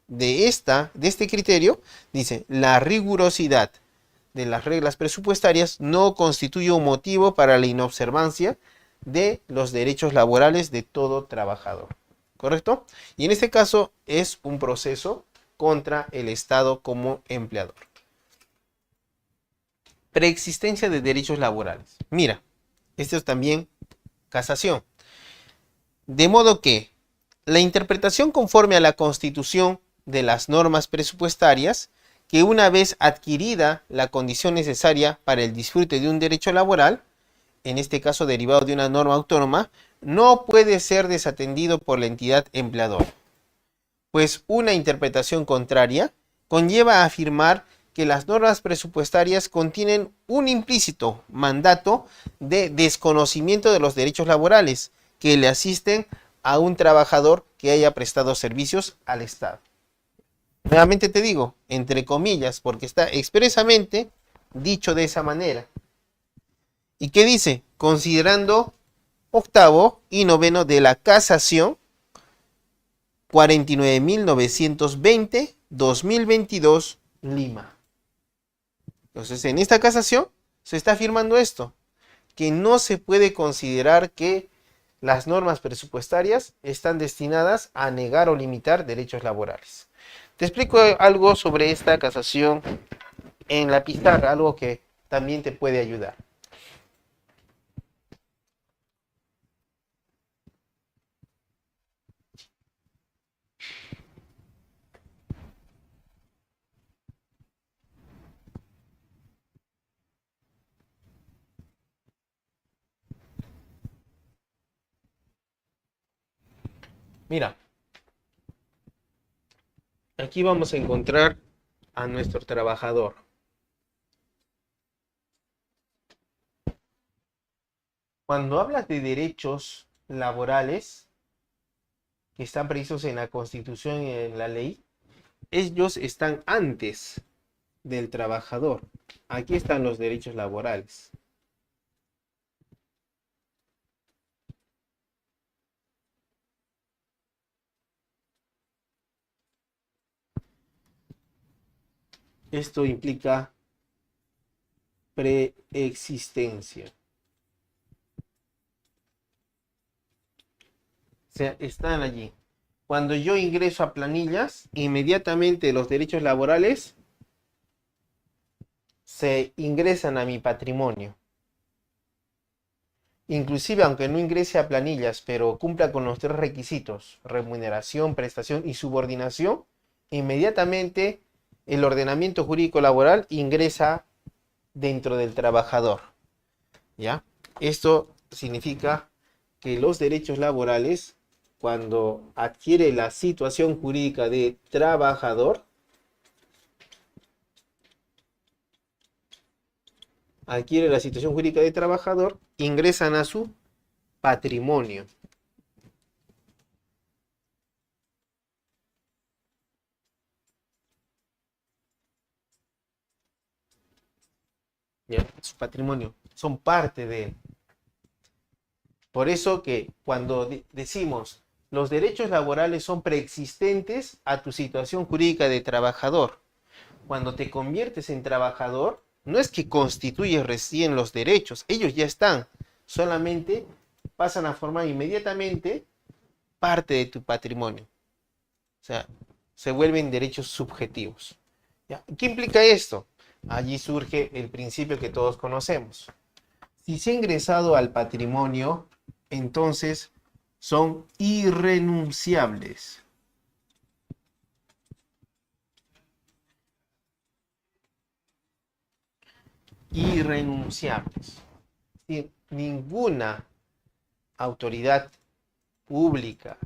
De este criterio, dice, la rigurosidad de las reglas presupuestarias no constituye un motivo para la inobservancia de los derechos laborales de todo trabajador. ¿Correcto? Y en este caso es un proceso contra el Estado como empleador. Preexistencia de derechos laborales. Mira, esto es también casación. De modo que la interpretación conforme a la Constitución de las normas presupuestarias, que una vez adquirida la condición necesaria para el disfrute de un derecho laboral, en este caso derivado de una norma autónoma, no puede ser desatendido por la entidad empleadora, pues una interpretación contraria conlleva a afirmar que las normas presupuestarias contienen un implícito mandato de desconocimiento de los derechos laborales que le asisten a un trabajador que haya prestado servicios al Estado. Nuevamente te digo, entre comillas, porque está expresamente dicho de esa manera. ¿Y qué dice? Considerando octavo y noveno de la casación 49.920-2022 Lima. Entonces, en esta casación se está afirmando esto, que no se puede considerar que las normas presupuestarias están destinadas a negar o limitar derechos laborales. Te explico algo sobre esta casación en la pizarra, algo que también te puede ayudar. Mira, aquí vamos a encontrar a nuestro trabajador. Cuando hablas de derechos laborales que están previstos en la Constitución y en la ley, ellos están antes del trabajador. Aquí están los derechos laborales. Esto implica preexistencia. O sea, están allí. Cuando yo ingreso a planillas, inmediatamente los derechos laborales se ingresan a mi patrimonio. Inclusive, aunque no ingrese a planillas, pero cumpla con los 3 requisitos, remuneración, prestación y subordinación, inmediatamente el ordenamiento jurídico laboral ingresa dentro del trabajador. ¿Ya? Esto significa que los derechos laborales, cuando adquiere la situación jurídica de trabajador, ingresan a su patrimonio. ¿Ya? Su patrimonio, son parte de él. Por eso que cuando decimos los derechos laborales son preexistentes a tu situación jurídica de trabajador, cuando te conviertes en trabajador, no es que constituyes recién los derechos, ellos ya están, solamente pasan a formar inmediatamente parte de tu patrimonio. O sea, se vuelven derechos subjetivos. ¿Ya? ¿Qué implica esto? Allí surge el principio que todos conocemos. Si se ha ingresado al patrimonio, entonces son irrenunciables. Irrenunciables. Si ninguna autoridad pública,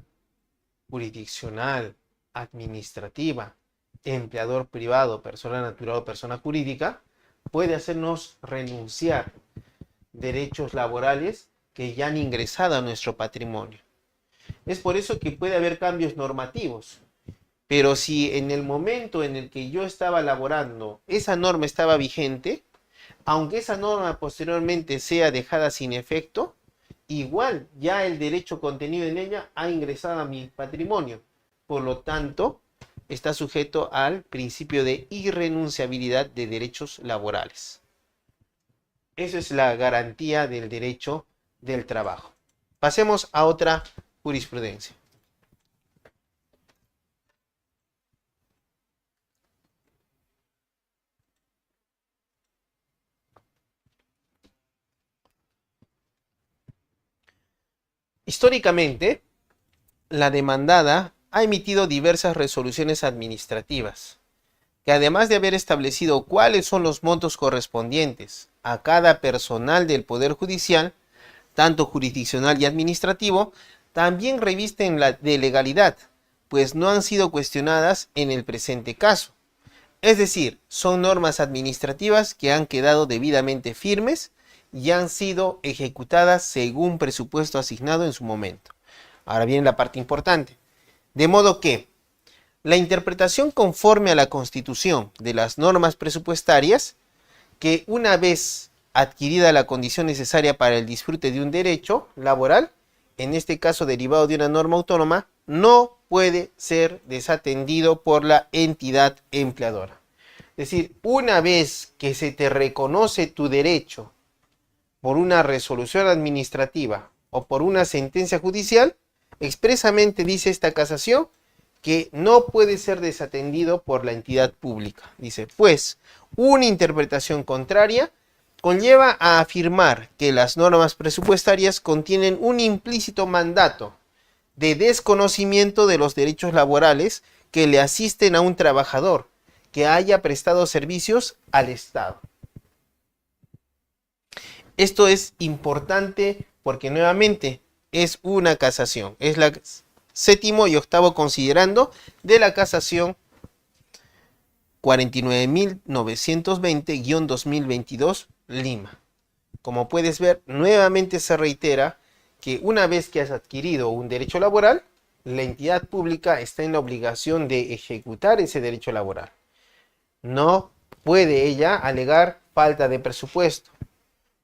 jurisdiccional, administrativa, empleador privado, persona natural o persona jurídica, puede hacernos renunciar derechos laborales que ya han ingresado a nuestro patrimonio. Es por eso que puede haber cambios normativos. Pero si en el momento en el que yo estaba laborando, esa norma estaba vigente, aunque esa norma posteriormente sea dejada sin efecto, igual ya el derecho contenido en ella ha ingresado a mi patrimonio. Por lo tanto, está sujeto al principio de irrenunciabilidad de derechos laborales. Esa es la garantía del derecho del trabajo. Pasemos a otra jurisprudencia. Históricamente, la demandada ha emitido diversas resoluciones administrativas, que además de haber establecido cuáles son los montos correspondientes a cada personal del Poder Judicial, tanto jurisdiccional y administrativo, también revisten la de legalidad, pues no han sido cuestionadas en el presente caso. Es decir, son normas administrativas que han quedado debidamente firmes y han sido ejecutadas según presupuesto asignado en su momento. Ahora viene la parte importante. De modo que la interpretación conforme a la Constitución de las normas presupuestarias, que una vez adquirida la condición necesaria para el disfrute de un derecho laboral, en este caso derivado de una norma autónoma, no puede ser desatendido por la entidad empleadora. Es decir, una vez que se te reconoce tu derecho por una resolución administrativa o por una sentencia judicial, expresamente dice esta casación que no puede ser desatendido por la entidad pública. Dice, pues, una interpretación contraria conlleva a afirmar que las normas presupuestarias contienen un implícito mandato de desconocimiento de los derechos laborales que le asisten a un trabajador que haya prestado servicios al Estado. Esto es importante porque nuevamente es una casación, es la séptimo y octavo considerando de la casación 49.920-2022 Lima. Como puedes ver, nuevamente se reitera que una vez que has adquirido un derecho laboral, la entidad pública está en la obligación de ejecutar ese derecho laboral. No puede ella alegar falta de presupuesto.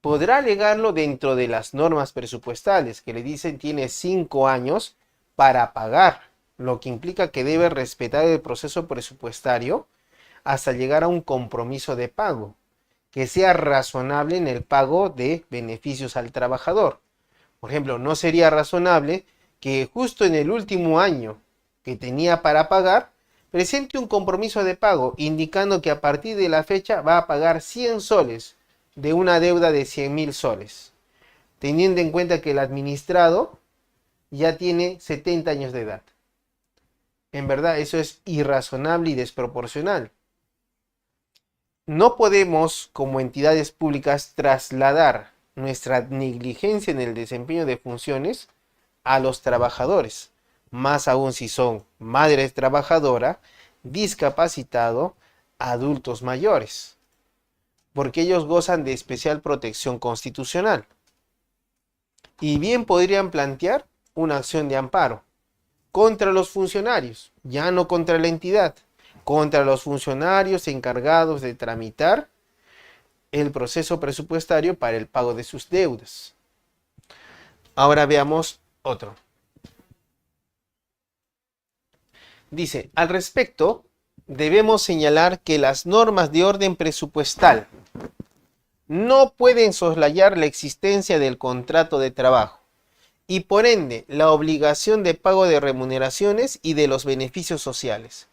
Podrá alegarlo dentro de las normas presupuestales que le dicen tiene 5 años para pagar, lo que implica que debe respetar el proceso presupuestario hasta llegar a un compromiso de pago, que sea razonable en el pago de beneficios al trabajador. Por ejemplo, no sería razonable que justo en el último año que tenía para pagar, presente un compromiso de pago indicando que a partir de la fecha va a pagar 100 soles de una deuda de 100.000 soles, teniendo en cuenta que el administrado ya tiene 70 años de edad. En verdad, eso es irrazonable y desproporcional. No podemos, como entidades públicas, trasladar nuestra negligencia en el desempeño de funciones a los trabajadores, más aún si son madres trabajadoras, discapacitados, adultos mayores, porque ellos gozan de especial protección constitucional. Y bien podrían plantear una acción de amparo contra los funcionarios, ya no contra la entidad, contra los funcionarios encargados de tramitar el proceso presupuestario para el pago de sus deudas. Ahora veamos otro. Dice, al respecto, debemos señalar que las normas de orden presupuestal no pueden soslayar la existencia del contrato de trabajo y por ende la obligación de pago de remuneraciones y de los beneficios sociales,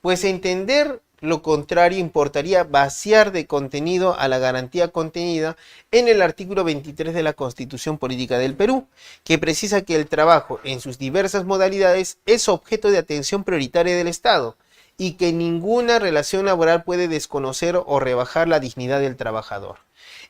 pues entender lo contrario importaría vaciar de contenido a la garantía contenida en el artículo 23 de la Constitución Política del Perú, que precisa que el trabajo en sus diversas modalidades es objeto de atención prioritaria del Estado y que ninguna relación laboral puede desconocer o rebajar la dignidad del trabajador.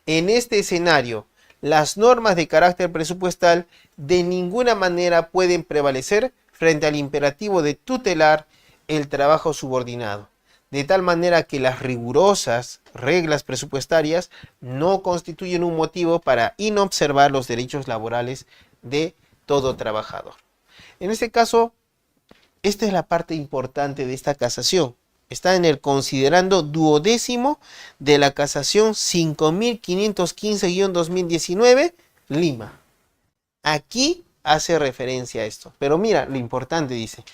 En este escenario, las normas de carácter presupuestal de ninguna manera pueden prevalecer frente al imperativo de tutelar el trabajo subordinado, de tal manera que las rigurosas reglas presupuestarias no constituyen un motivo para inobservar los derechos laborales de todo trabajador. En este caso, esta es la parte importante de esta casación. Está en el considerando duodécimo de la casación 5515-2019, Lima. Aquí hace referencia a esto. Pero mira, lo importante dice,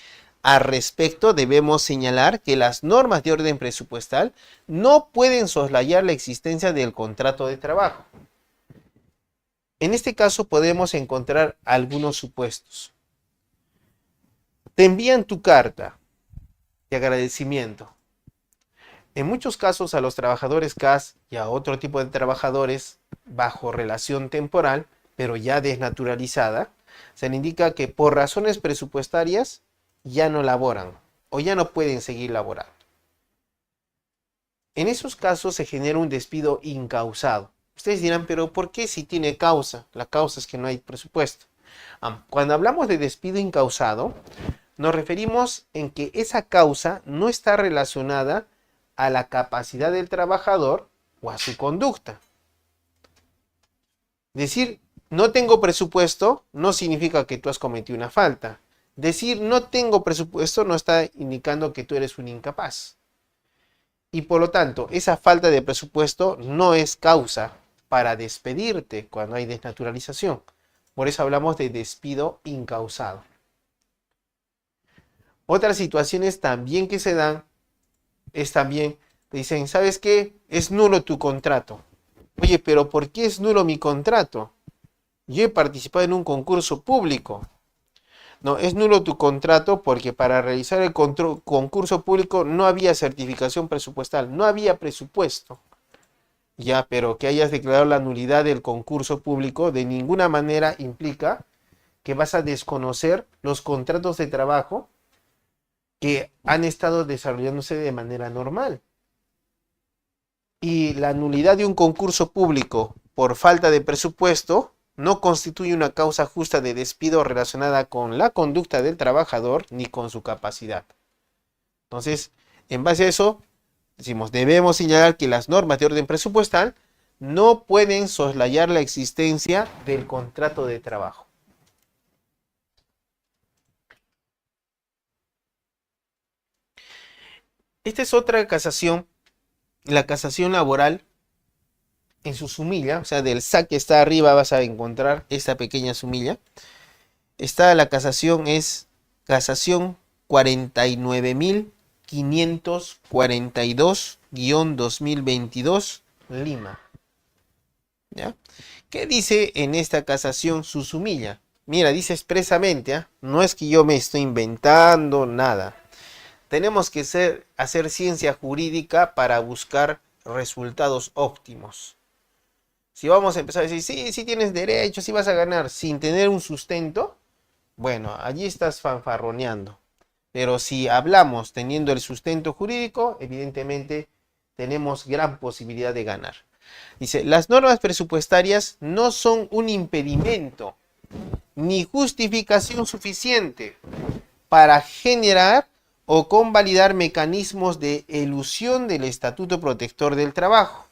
al respecto debemos señalar que las normas de orden presupuestal no pueden soslayar la existencia del contrato de trabajo. En este caso podemos encontrar algunos supuestos. Te envían tu carta de agradecimiento. En muchos casos a los trabajadores CAS y a otro tipo de trabajadores bajo relación temporal, pero ya desnaturalizada, se le indica que por razones presupuestarias ya no laboran o ya no pueden seguir laborando. En esos casos se genera un despido incausado. Ustedes dirán, pero ¿por qué si tiene causa? La causa es que no hay presupuesto. Cuando hablamos de despido incausado, nos referimos en que esa causa no está relacionada a la capacidad del trabajador o a su conducta. Decir, no tengo presupuesto, no significa que tú has cometido una falta. Decir, no tengo presupuesto, no está indicando que tú eres un incapaz. Y por lo tanto, esa falta de presupuesto no es causa para despedirte cuando hay desnaturalización. Por eso hablamos de despido incausado. Otras situaciones también que se dan es también Te dicen, ¿sabes qué? Es nulo tu contrato. Oye, pero ¿por qué es nulo mi contrato? Yo he participado en un concurso público. No, es nulo tu contrato porque para realizar el concurso público no había certificación presupuestal, no había presupuesto. Ya, pero que hayas declarado la nulidad del concurso público de ninguna manera implica que vas a desconocer los contratos de trabajo que han estado desarrollándose de manera normal. Y la nulidad de un concurso público por falta de presupuesto no constituye una causa justa de despido relacionada con la conducta del trabajador ni con su capacidad. Entonces, en base a eso, decimos, debemos señalar que las normas de orden presupuestal no pueden soslayar la existencia del contrato de trabajo. Esta es otra casación, la casación laboral en su sumilla, o sea, del SAC que está arriba vas a encontrar esta pequeña sumilla. Esta la casación es casación 49.542-2022 Lima. ¿Ya? ¿Qué dice en esta casación su sumilla? Mira, dice expresamente, no es que yo me estoy inventando nada. Tenemos que hacer ciencia jurídica para buscar resultados óptimos. Si vamos a empezar a decir, sí, sí tienes derecho, sí vas a ganar, sin tener un sustento, bueno, allí estás fanfarroneando. Pero si hablamos teniendo el sustento jurídico, evidentemente tenemos gran posibilidad de ganar. Dice, las normas presupuestarias no son un impedimento ni justificación suficiente para generar o convalidar mecanismos de elusión del Estatuto Protector del Trabajo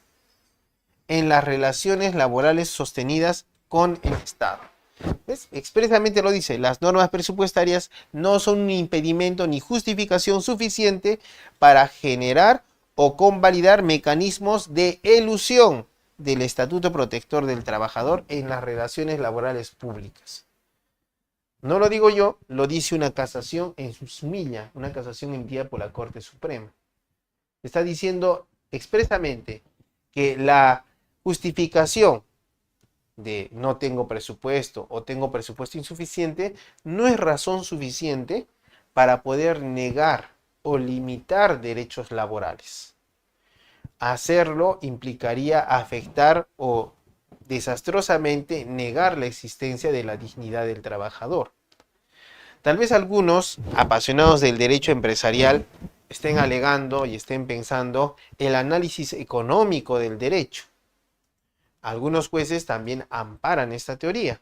en las relaciones laborales sostenidas con el Estado. ¿Ves? Expresamente lo dice, las normas presupuestarias no son un impedimento ni justificación suficiente para generar o convalidar mecanismos de elusión del Estatuto Protector del Trabajador en las relaciones laborales públicas. No lo digo yo, lo dice una casación en su sumilla, una casación emitida por la Corte Suprema. Está diciendo expresamente que la justificación de no tengo presupuesto o tengo presupuesto insuficiente no es razón suficiente para poder negar o limitar derechos laborales. Hacerlo implicaría afectar o desastrosamente negar la existencia de la dignidad del trabajador. Tal vez algunos apasionados del derecho empresarial estén alegando y estén pensando el análisis económico del derecho. Algunos jueces también amparan esta teoría.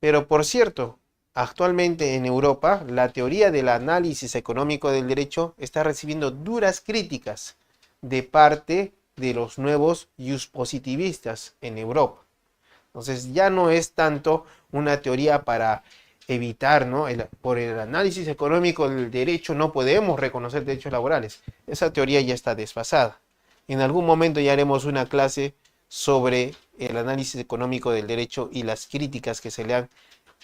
Pero por cierto, actualmente en Europa la teoría del análisis económico del derecho está recibiendo duras críticas de parte de los nuevos positivistas en Europa. Entonces ya no es tanto una teoría para evitar, ¿no? Por el análisis económico del derecho no podemos reconocer derechos laborales. Esa teoría ya está desfasada. En algún momento ya haremos una clase sobre el análisis económico del derecho y las críticas que se le han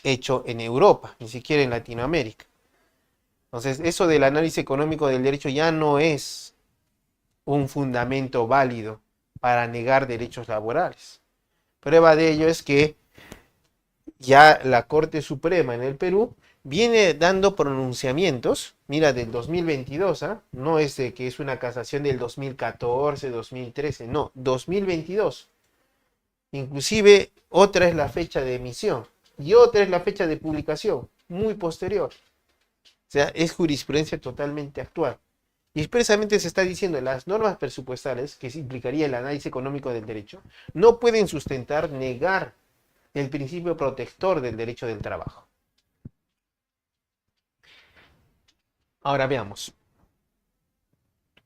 hecho en Europa, ni siquiera en Latinoamérica. Entonces, eso del análisis económico del derecho ya no es un fundamento válido para negar derechos laborales. Prueba de ello es que ya la Corte Suprema en el Perú viene dando pronunciamientos, mira, del 2022, no es de que es una casación del 2014, 2013, no, 2022. Inclusive otra es la fecha de emisión y otra es la fecha de publicación, muy posterior. O sea, es jurisprudencia totalmente actual. Y expresamente se está diciendo las normas presupuestales, que implicaría el análisis económico del derecho, no pueden sustentar, negar el principio protector del derecho del trabajo. Ahora veamos.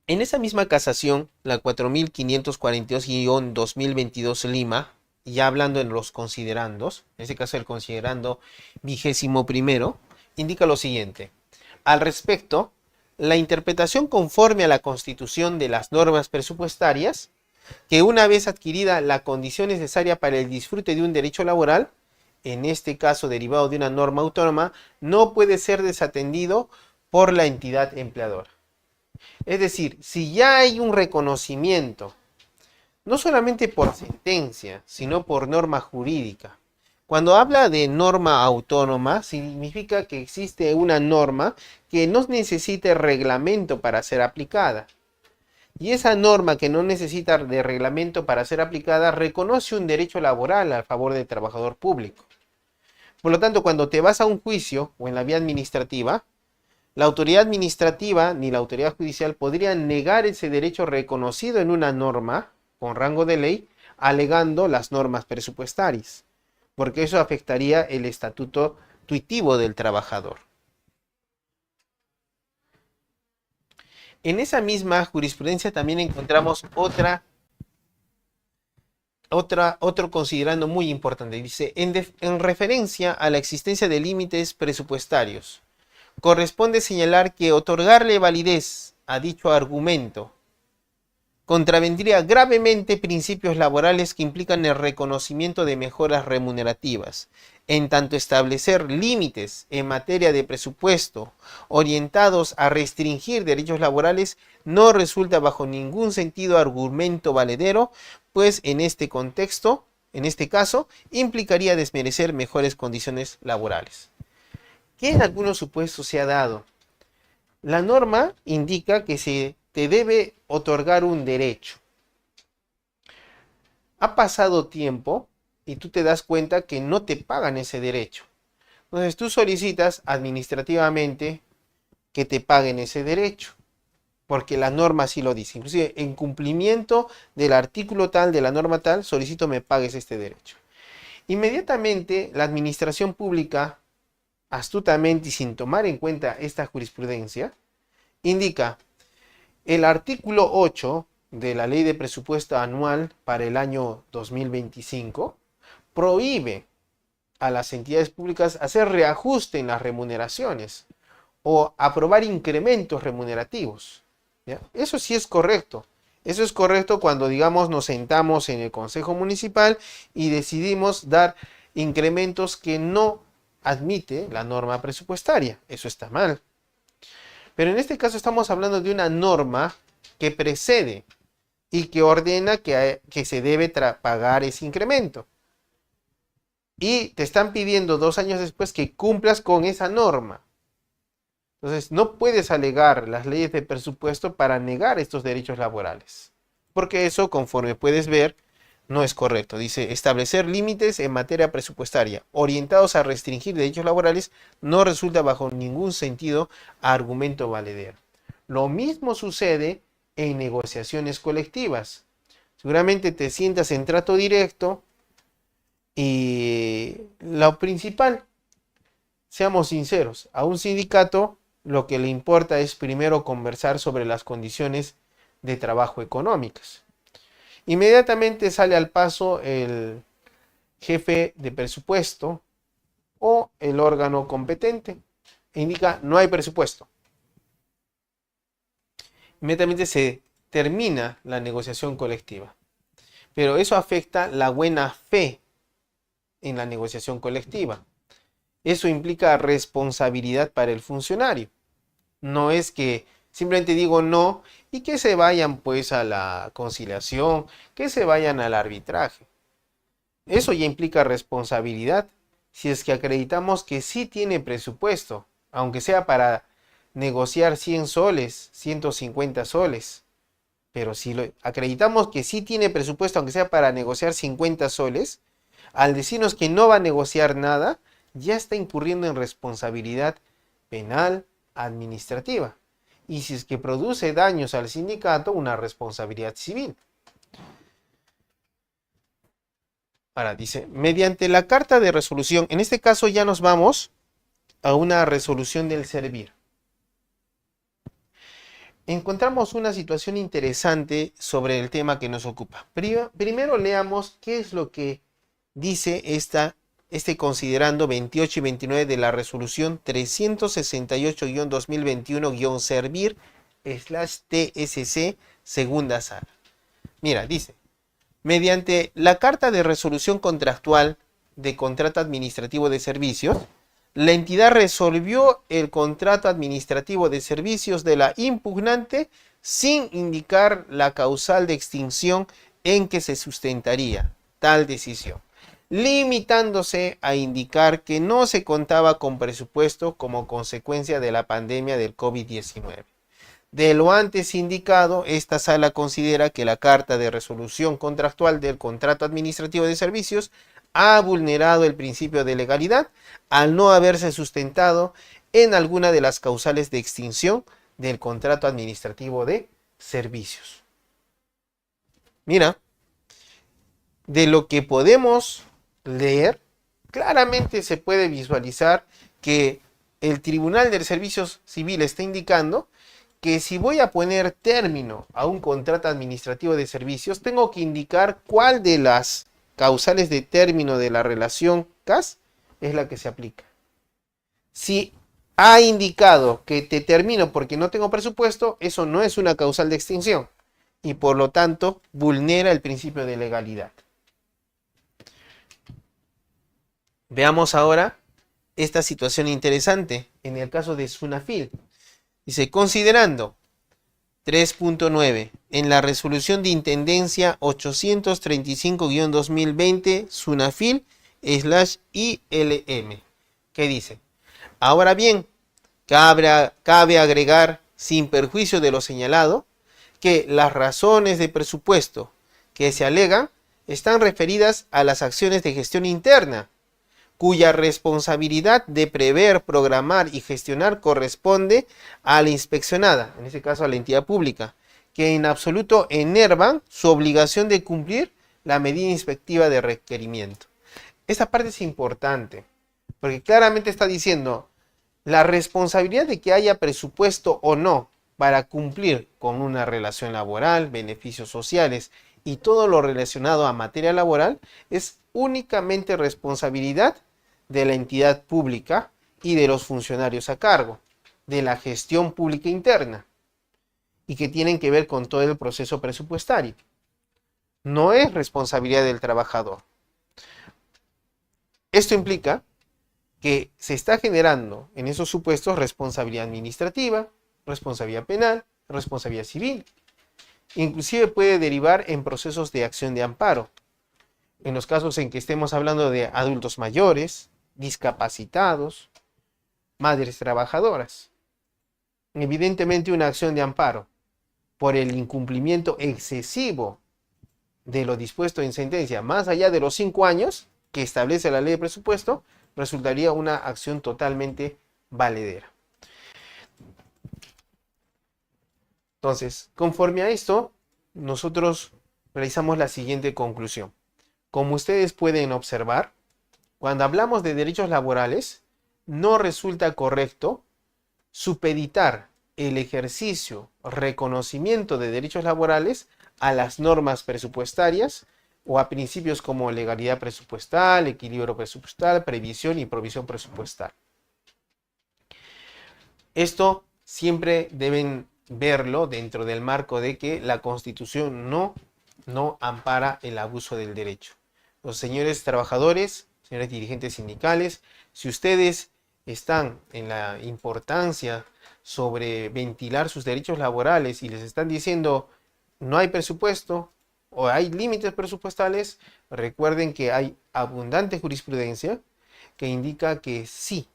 En esa misma casación, la 4542-2022 Lima, ya hablando en los considerandos, en este caso el considerando 21º, indica lo siguiente. Al respecto, la interpretación conforme a la Constitución de las normas presupuestarias, que una vez adquirida la condición necesaria para el disfrute de un derecho laboral, en este caso derivado de una norma autónoma, no puede ser desatendido por la entidad empleadora. Es decir, si ya hay un reconocimiento, no solamente por sentencia, sino por norma jurídica. Cuando habla de norma autónoma, significa que existe una norma que no necesita reglamento para ser aplicada. Y esa norma que no necesita de reglamento para ser aplicada reconoce un derecho laboral a favor del trabajador público. Por lo tanto, cuando te vas a un juicio o en la vía administrativa, la autoridad administrativa ni la autoridad judicial podrían negar ese derecho reconocido en una norma con rango de ley, alegando las normas presupuestarias, porque eso afectaría el estatuto tuitivo del trabajador. En esa misma jurisprudencia también encontramos otro considerando muy importante. Dice, en referencia a la existencia de límites presupuestarios, corresponde señalar que otorgarle validez a dicho argumento contravendría gravemente principios laborales que implican el reconocimiento de mejoras remunerativas, en tanto establecer límites en materia de presupuesto orientados a restringir derechos laborales no resulta bajo ningún sentido argumento valedero, pues en este contexto, en este caso, implicaría desmerecer mejores condiciones laborales. ¿Qué en algunos supuestos se ha dado? La norma indica que se te debe otorgar un derecho. Ha pasado tiempo y tú te das cuenta que no te pagan ese derecho. Entonces tú solicitas administrativamente que te paguen ese derecho, porque la norma así lo dice. Inclusive en cumplimiento del artículo tal, de la norma tal, solicito me pagues este derecho. Inmediatamente la administración pública, astutamente y sin tomar en cuenta esta jurisprudencia, indica: el artículo 8 de la Ley de Presupuesto Anual para el año 2025 prohíbe a las entidades públicas hacer reajuste en las remuneraciones o aprobar incrementos remunerativos. ¿Ya? Eso sí es correcto. Eso es correcto cuando, digamos, nos sentamos en el Consejo Municipal y decidimos dar incrementos que no admite la norma presupuestaria. Eso está mal. Pero en este caso estamos hablando de una norma que precede y que ordena que se debe pagar ese incremento. Y te están pidiendo 2 años después que cumplas con esa norma. Entonces no puedes alegar las leyes de presupuesto para negar estos derechos laborales. Porque eso, conforme puedes ver, no es correcto. Dice, establecer límites en materia presupuestaria orientados a restringir derechos laborales no resulta bajo ningún sentido argumento valedero. Lo mismo sucede en negociaciones colectivas. Seguramente te sientas en trato directo y lo principal, seamos sinceros, a un sindicato lo que le importa es primero conversar sobre las condiciones de trabajo económicas. Inmediatamente sale al paso el jefe de presupuesto o el órgano competente e indica no hay presupuesto. Inmediatamente se termina la negociación colectiva. Pero eso afecta la buena fe en la negociación colectiva. Eso implica responsabilidad para el funcionario. No es que simplemente digo no y que se vayan pues a la conciliación, que se vayan al arbitraje. Eso ya implica responsabilidad. Si es que acreditamos que sí tiene presupuesto, aunque sea para negociar 100 soles, 150 soles. Pero si acreditamos que sí tiene presupuesto, aunque sea para negociar 50 soles, al decirnos que no va a negociar nada, ya está incurriendo en responsabilidad penal administrativa. Y si es que produce daños al sindicato, una responsabilidad civil. Ahora dice, mediante la carta de resolución, en este caso ya nos vamos a una resolución del servir. Encontramos una situación interesante sobre el tema que nos ocupa. Primero leamos qué es lo que dice este considerando 28 y 29 de la resolución 368-2021-servir/TSC segunda sala. Mira, dice, mediante la carta de resolución contractual de contrato administrativo de servicios, la entidad resolvió el contrato administrativo de servicios de la impugnante sin indicar la causal de extinción en que se sustentaría tal decisión, limitándose a indicar que no se contaba con presupuesto como consecuencia de la pandemia del COVID-19. De lo antes indicado, esta sala considera que la carta de resolución contractual del contrato administrativo de servicios ha vulnerado el principio de legalidad al no haberse sustentado en alguna de las causales de extinción del contrato administrativo de servicios. Mira, de lo que podemos leer, claramente se puede visualizar que el Tribunal de Servicios Civiles está indicando que si voy a poner término a un contrato administrativo de servicios, tengo que indicar cuál de las causales de término de la relación CAS es la que se aplica. Si ha indicado que te termino porque no tengo presupuesto, eso no es una causal de extinción y por lo tanto vulnera el principio de legalidad. Veamos ahora esta situación interesante en el caso de Sunafil. Dice, considerando 3.9 en la resolución de intendencia 835-2020 Sunafil/ILM, ¿qué dice? Ahora bien, cabe agregar, sin perjuicio de lo señalado, que las razones de presupuesto que se alegan están referidas a las acciones de gestión interna, cuya responsabilidad de prever, programar y gestionar corresponde a la inspeccionada, en este caso a la entidad pública, que en absoluto enervan su obligación de cumplir la medida inspectiva de requerimiento. Esta parte es importante, porque claramente está diciendo la responsabilidad de que haya presupuesto o no para cumplir con una relación laboral, beneficios sociales y todo lo relacionado a materia laboral es únicamente responsabilidad de la entidad pública y de los funcionarios a cargo, de la gestión pública interna, y que tienen que ver con todo el proceso presupuestario. No es responsabilidad del trabajador. Esto implica que se está generando en esos supuestos responsabilidad administrativa, responsabilidad penal, responsabilidad civil. Inclusive puede derivar en procesos de acción de amparo. En los casos en que estemos hablando de adultos mayores, discapacitados, madres trabajadoras. Evidentemente una acción de amparo por el incumplimiento excesivo de lo dispuesto en sentencia, más allá de los 5 años que establece la ley de presupuesto, resultaría una acción totalmente valedera. Entonces, conforme a esto, nosotros realizamos la siguiente conclusión. Como ustedes pueden observar, cuando hablamos de derechos laborales, no resulta correcto supeditar el ejercicio, reconocimiento de derechos laborales a las normas presupuestarias o a principios como legalidad presupuestal, equilibrio presupuestal, previsión y provisión presupuestal. Esto siempre deben verlo dentro del marco de que la Constitución no ampara el abuso del derecho. Los señores trabajadores, señores dirigentes sindicales, si ustedes están en la importancia sobre ventilar sus derechos laborales y les están diciendo no hay presupuesto o hay límites presupuestales, recuerden que hay abundante jurisprudencia que indica que sí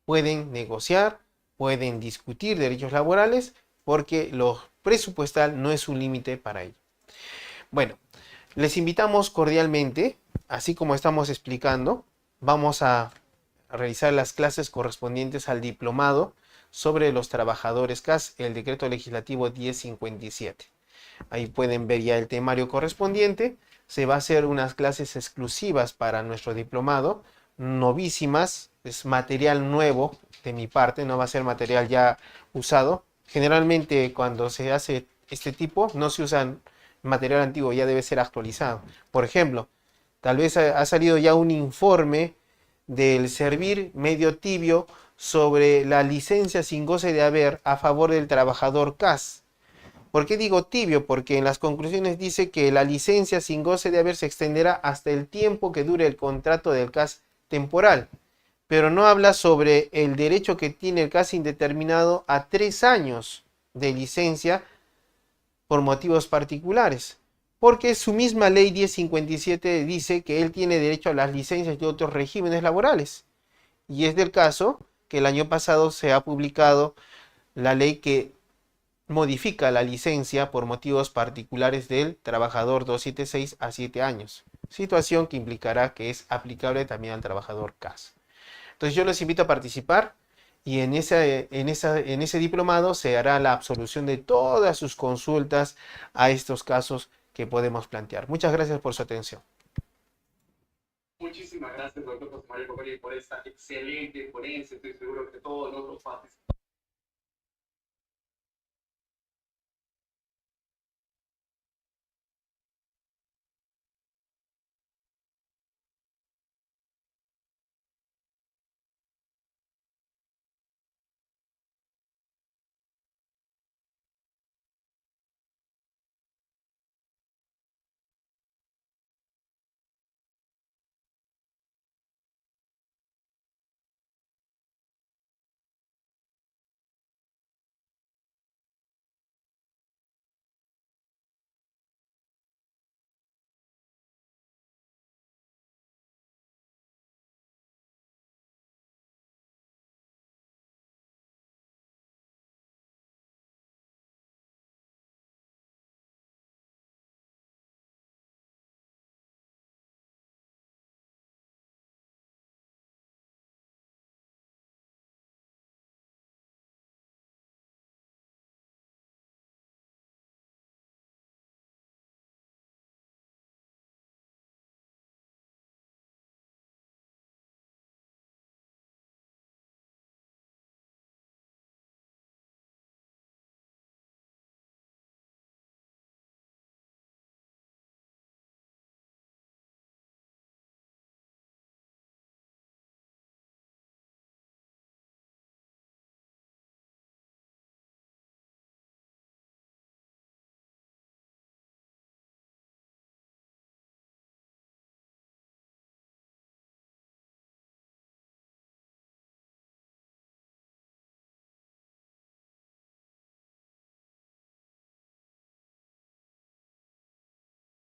pueden negociar, pueden discutir derechos laborales porque lo presupuestal no es un límite para ello. Bueno, les invitamos cordialmente, así como estamos explicando, vamos a realizar las clases correspondientes al diplomado sobre los trabajadores CAS, el decreto legislativo 1057. Ahí pueden ver ya el temario correspondiente. Se va a hacer unas clases exclusivas para nuestro diplomado, novísimas, es material nuevo de mi parte, no va a ser material ya usado. Generalmente cuando se hace este tipo no se usa material antiguo, ya debe ser actualizado. Por ejemplo, tal vez ha salido ya un informe del Servir Medio Tibio sobre la licencia sin goce de haber a favor del trabajador CAS. ¿Por qué digo tibio? Porque en las conclusiones dice que la licencia sin goce de haber se extenderá hasta el tiempo que dure el contrato del CAS temporal. pero no habla sobre el derecho que tiene el CAS indeterminado a 3 años de licencia por motivos particulares, porque su misma ley 1057 dice que él tiene derecho a las licencias de otros regímenes laborales. Y es del caso que el año pasado se ha publicado la ley que modifica la licencia por motivos particulares del trabajador 276 a 7 años, situación que implicará que es aplicable también al trabajador CAS. Entonces yo les invito a participar y en ese diplomado se hará la absolución de todas sus consultas a estos casos que podemos plantear. Muchas gracias por su atención. Muchísimas gracias, doctor José María Pacori, por esta excelente ponencia. Estoy seguro que todos los participantes